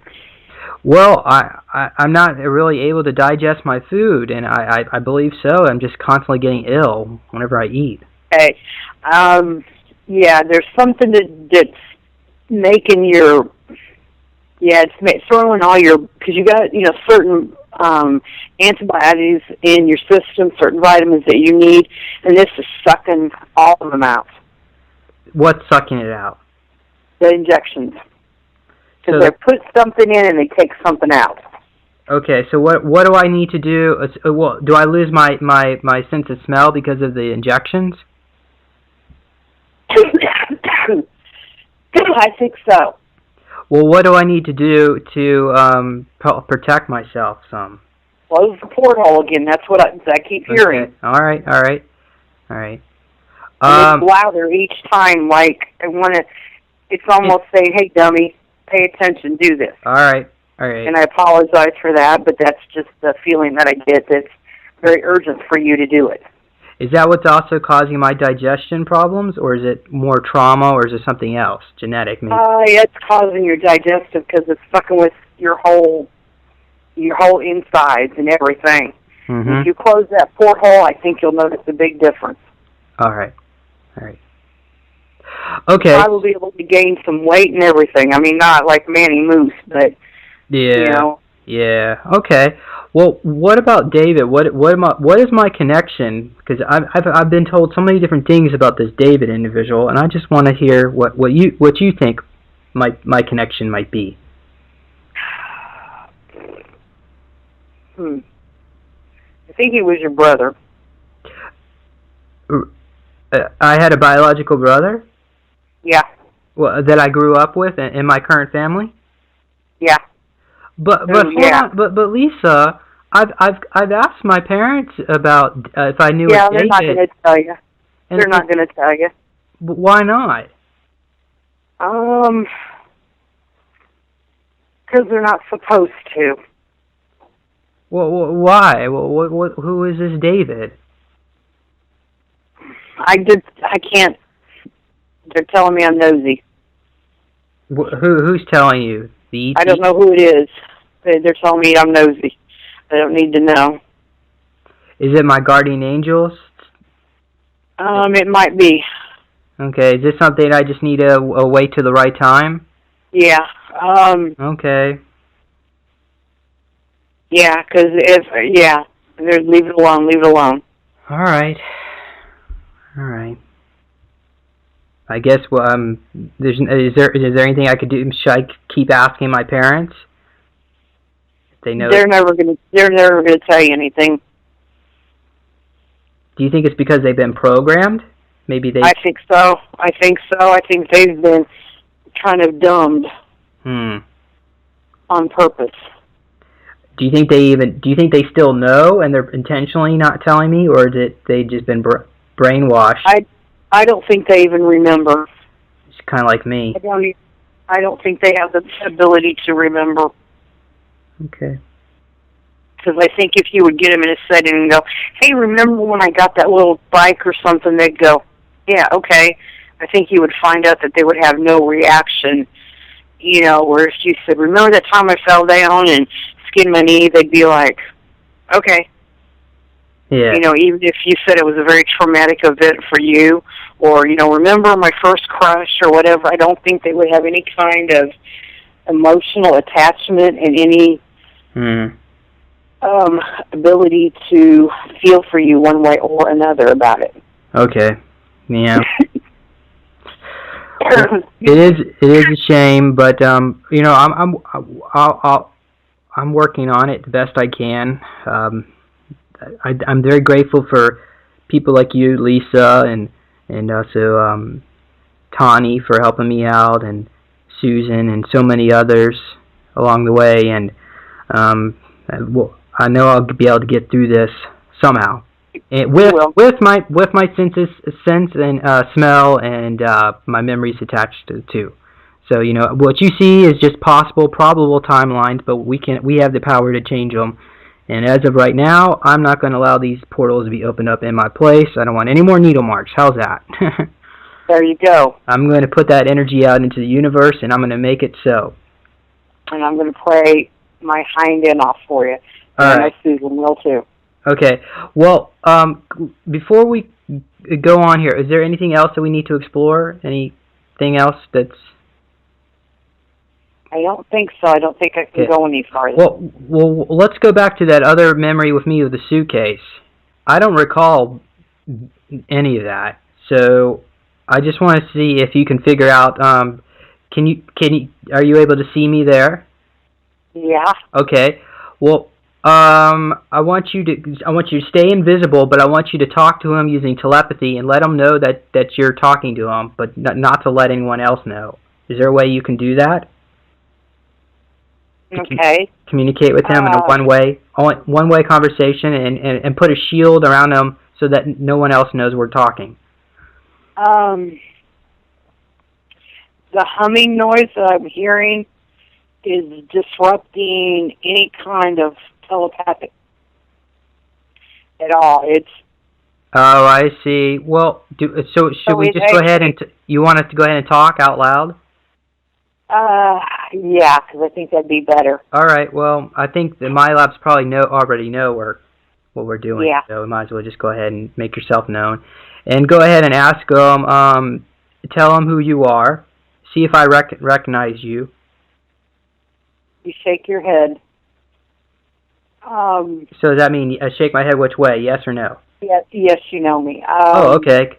C: Well, I'm not really able to digest my food, and I believe so. I'm just constantly getting ill whenever I eat.
B: Okay. Yeah, there's something that's making your... Yeah, it's throwing all your... Because you got, certain antibiotics in your system, certain vitamins that you need, and this is sucking all of them out.
C: What's sucking it out?
B: The injections. Because
C: So
B: they put something in and they take something out.
C: Okay, so what do I need to do? Well, do I lose my sense of smell because of the injections?
B: I think so.
C: Well, what do I need to do to protect myself some?
B: Close the porthole again. That's what I keep hearing.
C: Okay. All right.
B: And it's louder each time. Like I want to. It's almost saying, "Hey, dummy, pay attention. Do this."
C: All right.
B: And I apologize for that, but that's just the feeling that I get. That's very urgent for you to do it.
C: Is that what's also causing my digestion problems, or is it more trauma, or is it something else, genetic maybe?
B: It's causing your digestive because it's fucking with your whole insides and everything.
C: Mm-hmm.
B: If you close that porthole, I think you'll notice a big difference.
C: All right. Okay.
B: You'll probably be able to gain some weight and everything. I mean, not like Manny Moose, but
C: yeah. Yeah. Okay. Well, what about David? What is my connection? Because I've been told so many different things about this David individual, and I just want to hear what you think my connection might be.
B: I think he was your brother.
C: I had a biological brother?
B: Yeah.
C: Well, that I grew up with in my current family?
B: Yeah.
C: But Lisa, I've asked my parents about if I knew.
B: Yeah, they're not going to tell you. They're not going to tell you.
C: Why not?
B: Because they're not supposed to.
C: Well, why? Who is this David?
B: I can't. They're telling me I'm nosy.
C: Who's telling you? The ET?
B: I don't know who it is. They're telling me I'm nosy. I don't need to know.
C: Is it my guardian angels?
B: It might be.
C: Okay, is this something I just need to wait till the right time?
B: Yeah.
C: Okay.
B: Yeah, because leave it alone. Leave it alone.
C: All right. I guess is there anything I could do? Should I keep asking my parents? They know.
B: They're never gonna tell you anything.
C: Do you think it's because they've been programmed? Maybe they.
B: I think so. I think they've been kind of dumbed on purpose.
C: Do you think they still know and they're intentionally not telling me, or is it they just been brainwashed?
B: I don't think they even remember.
C: It's kind of like me.
B: I don't think they have the ability to remember.
C: Okay.
B: Because I think if you would get them in a setting and go, hey, remember when I got that little bike or something, they'd go, yeah, okay. I think you would find out that they would have no reaction. You know, where if you said, remember that time I fell down and skinned my knee, they'd be like, okay.
C: Yeah.
B: You know, even if you said it was a very traumatic event for you, or, you know, remember my first crush or whatever, I don't think they would have any kind of emotional attachment and any ability to feel for you one way or another about it.
C: Okay. Yeah. It is a shame, but you know, I'm working on it the best I can. I'm very grateful for people like you, Lisa, and also Tawny for helping me out, and Susan, and so many others along the way. And I know I'll be able to get through this somehow. And with my sense and smell and my memories attached to it too. So you know what you see is just probable timelines, but we have the power to change them. And as of right now, I'm not going to allow these portals to be opened up in my place. I don't want any more needle marks. How's that?
B: There you go.
C: I'm going to put that energy out into the universe, and I'm going to make it so.
B: And I'm going to pray my hind end off for you.
C: All right.
B: Susan will too.
C: Okay. Well, before we go on here, is there anything else that we need to explore? Anything else that's...
B: I don't think so. I don't think I can go any farther.
C: Well, let's go back to that other memory with me with the suitcase. I don't recall any of that, so I just want to see if you can figure out. Are you able to see me there?
B: Yeah.
C: Okay. Well, I want you to stay invisible, but I want you to talk to him using telepathy and let him know that you're talking to him, but not to let anyone else know. Is there a way you can do that?
B: Okay.
C: Communicate with him in a one-way conversation, and put a shield around him so that no one else knows we're talking.
B: The humming noise that I'm hearing is disrupting any kind of telepathic at all. It's...
C: Oh, I see. Well, should we just go ahead and... you want us to go ahead and talk out loud?
B: Yeah, because I think that'd be better.
C: All right. Well, I think the MILABS probably already know what we're doing.
B: Yeah.
C: So we might as well just go ahead and make yourself known, and go ahead and ask them. Tell them who you are. See if I recognize you.
B: You shake your head.
C: So does that mean I shake my head which way? Yes or no?
B: Yes, you know me.
C: Oh, okay.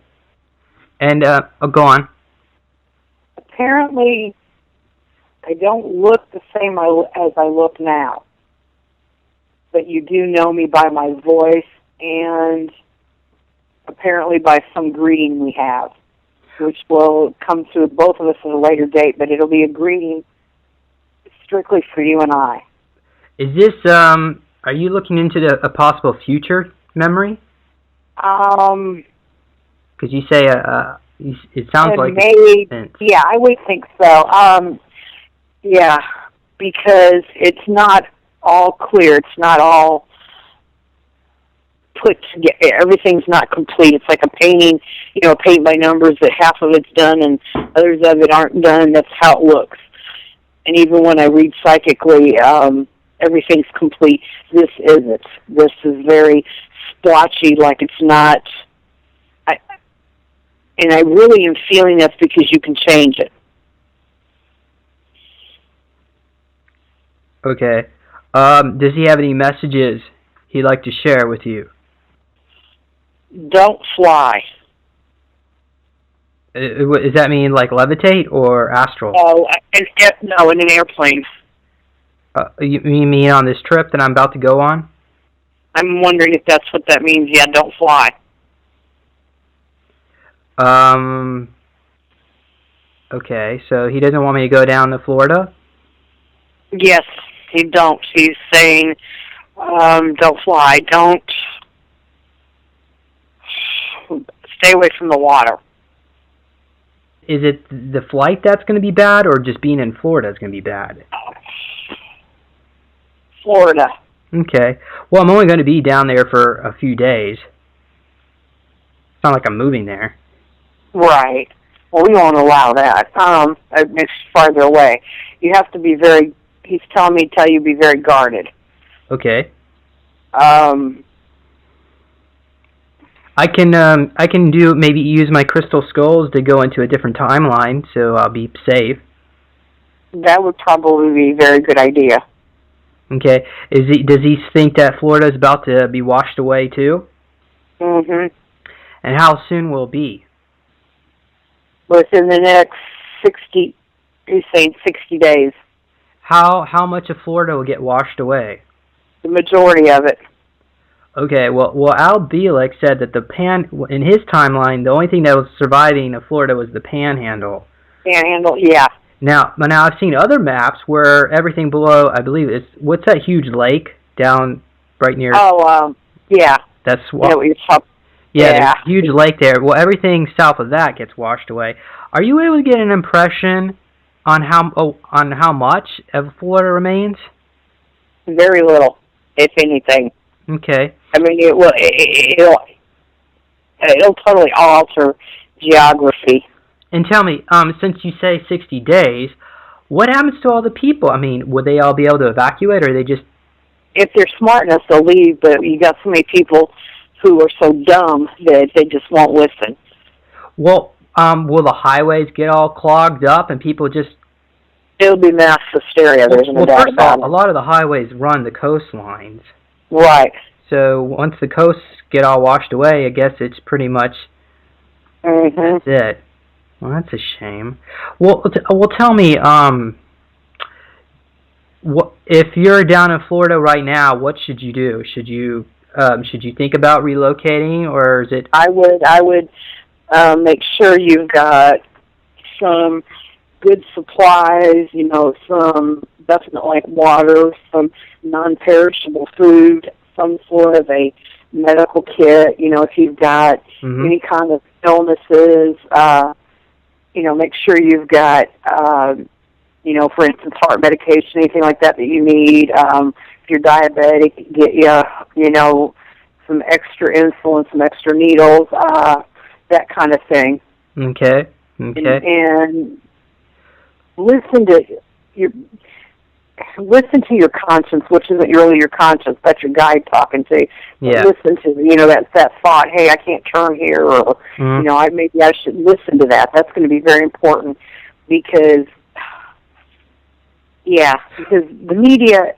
C: And go on.
B: Apparently, I don't look the same as I look now. But you do know me by my voice and apparently by some greeting we have, which will come to both of us at a later date, but it'll be a greeting strictly for you and I.
C: Is this, are you looking into a possible future memory?
B: Because
C: you say, it sounds like...
B: Yeah, I would think so. Yeah, because it's not all clear. It's not all put together. Everything's not complete. It's like a painting, a paint by numbers that half of it's done and others of it aren't done. That's how it looks. And even when I read psychically, everything's complete. This isn't. This is very splotchy, like it's not. And I really am feeling that's because you can change it.
C: Okay. Does he have any messages he'd like to share with you?
B: Don't fly.
C: Does that mean like levitate or astral?
B: Oh, no, in an airplane.
C: You mean on this trip that I'm about to go on?
B: I'm wondering if that's what that means. Yeah, don't fly.
C: Okay, so he doesn't want me to go down to Florida?
B: Yes, he don't. He's saying, don't fly. Don't stay away from the water.
C: Is it the flight that's going to be bad, or just being in Florida is going to be bad?
B: Florida.
C: Okay. Well, I'm only going to be down there for a few days. It's not like I'm moving there.
B: Right. Well, we won't allow that. It's farther away. You have to be very. He's telling me to tell you be very guarded.
C: Okay. I can do maybe use my crystal skulls to go into a different timeline, so I'll be safe.
B: That would probably be a very good idea.
C: Okay. Does he think that Florida is about to be washed away too?
B: Mm-hmm.
C: And how soon will it be?
B: Within the next 60. He's saying 60 days.
C: How much of Florida will get washed away?
B: The majority of it.
C: Okay, well, Al Bielek said that in his timeline, the only thing that was surviving of Florida was the Panhandle.
B: Panhandle, yeah.
C: Now I've seen other maps where everything below, I believe, what's that huge lake down right near?
B: Oh, yeah.
C: That's
B: yeah,
C: there's a huge lake there. Well, everything south of that gets washed away. Are you able to get an impression on how much of Florida remains?
B: Very little, if anything.
C: Okay.
B: I mean, it'll totally alter geography.
C: And tell me, since you say 60 days, what happens to all the people? I mean, would they all be able to evacuate, or are they just...
B: If they're smart enough, they'll leave, but you got so many people who are so dumb that they just won't listen.
C: Well, will the highways get all clogged up and people just...
B: It'll be mass hysteria, there's no doubt about it.
C: A lot of the highways run the coastlines.
B: Right.
C: So once the coasts get all washed away, I guess it's pretty much... That's it. Well, that's a shame. Well, tell me, if you're down in Florida right now, what should you do? Should you think about relocating, or is it?
B: I would make sure you've got some good supplies. You know, some definitely like water, some non-perishable food, some sort of a medical kit. You know, if you've got any kind of illnesses. You know, make sure you've got, you know, for instance, heart medication, anything like that you need. If you're diabetic, get you know, some extra insulin, some extra needles, that kind of thing.
C: Okay.
B: And listen to your conscience, which isn't really your conscience, that's your guide talking to you.
C: Yeah.
B: Listen to, you know, that thought, hey, I can't turn here, or, you know, maybe I should listen to that. That's going to be very important because the media,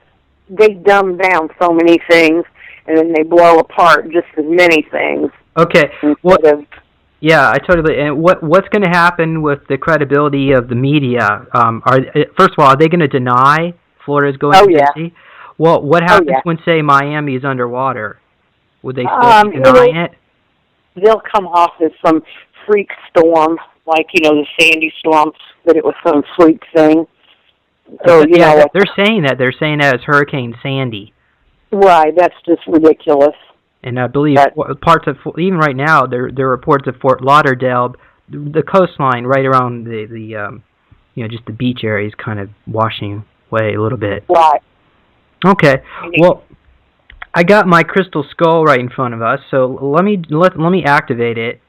B: they dumb down so many things, and then they blow apart just as many things.
C: Okay. Yeah, I totally. And what's going to happen with the credibility of the media? First of all, are they going to deny Florida's going to sea? Well, what happens when, say, Miami is underwater? Would they still be denying it?
B: They'll come off as some freak storm, like, you know, the Sandy storm, that it was some freak thing. So, you know,
C: they're saying that. They're saying that it's Hurricane Sandy.
B: Right, that's just ridiculous.
C: And I believe parts of, even right now, there are reports of Fort Lauderdale, the coastline right around the you know, just the beach area is kind of washing away a little bit.
B: Right.
C: Okay. Well, I got my crystal skull right in front of us, so let me activate it.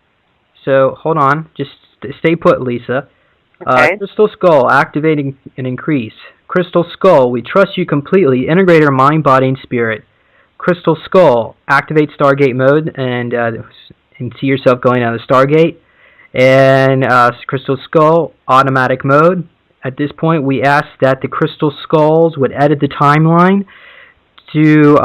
C: So hold on, just stay put, Lisa.
B: Okay.
C: Crystal skull, activating and increase. Crystal skull, we trust you completely. Integrate our mind, body, and spirit. Crystal skull, activate Stargate mode and see yourself going down the Stargate. And Crystal skull, automatic mode. At this point, we ask that the crystal skulls would edit the timeline to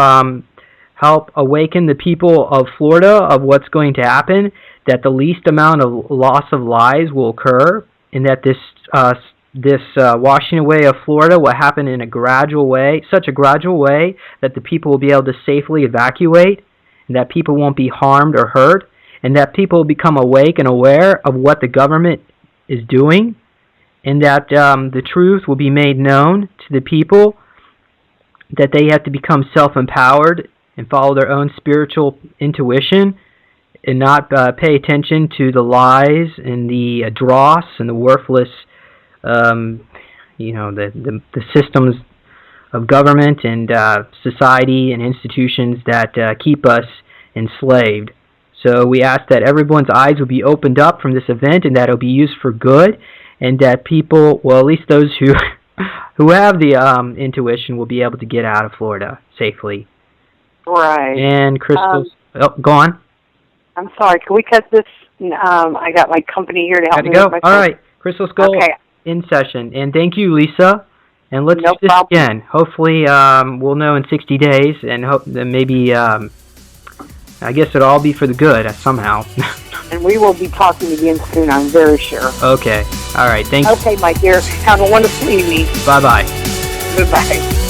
C: help awaken the people of Florida of what's going to happen, that the least amount of loss of lives will occur, and that this washing away of Florida will happen in a gradual way, such a gradual way that the people will be able to safely evacuate, and that people won't be harmed or hurt, and that people will become awake and aware of what the government is doing, and that the truth will be made known to the people, that they have to become self-empowered and follow their own spiritual intuition and not pay attention to the lies and the dross and the worthless, the systems of government and society and institutions that keep us enslaved. So we ask that everyone's eyes will be opened up from this event, and that it will be used for good, and that people, well, at least those who who have the intuition, will be able to get out of Florida safely.
B: Right.
C: And Crystal's... go on.
B: I'm sorry. Can we cut this? I got my company here to help me
C: go.
B: with my
C: All right. Crystal Skull
B: okay.
C: in session. And thank you, Lisa. And let's do this again. Hopefully, we'll know in 60 days, and hope that maybe, I guess it'll all be for the good somehow.
B: And we will be talking again soon, I'm very sure.
C: Okay. All right. Thank you.
B: Okay, my dear. Have a wonderful evening.
C: Bye-bye.
B: Goodbye.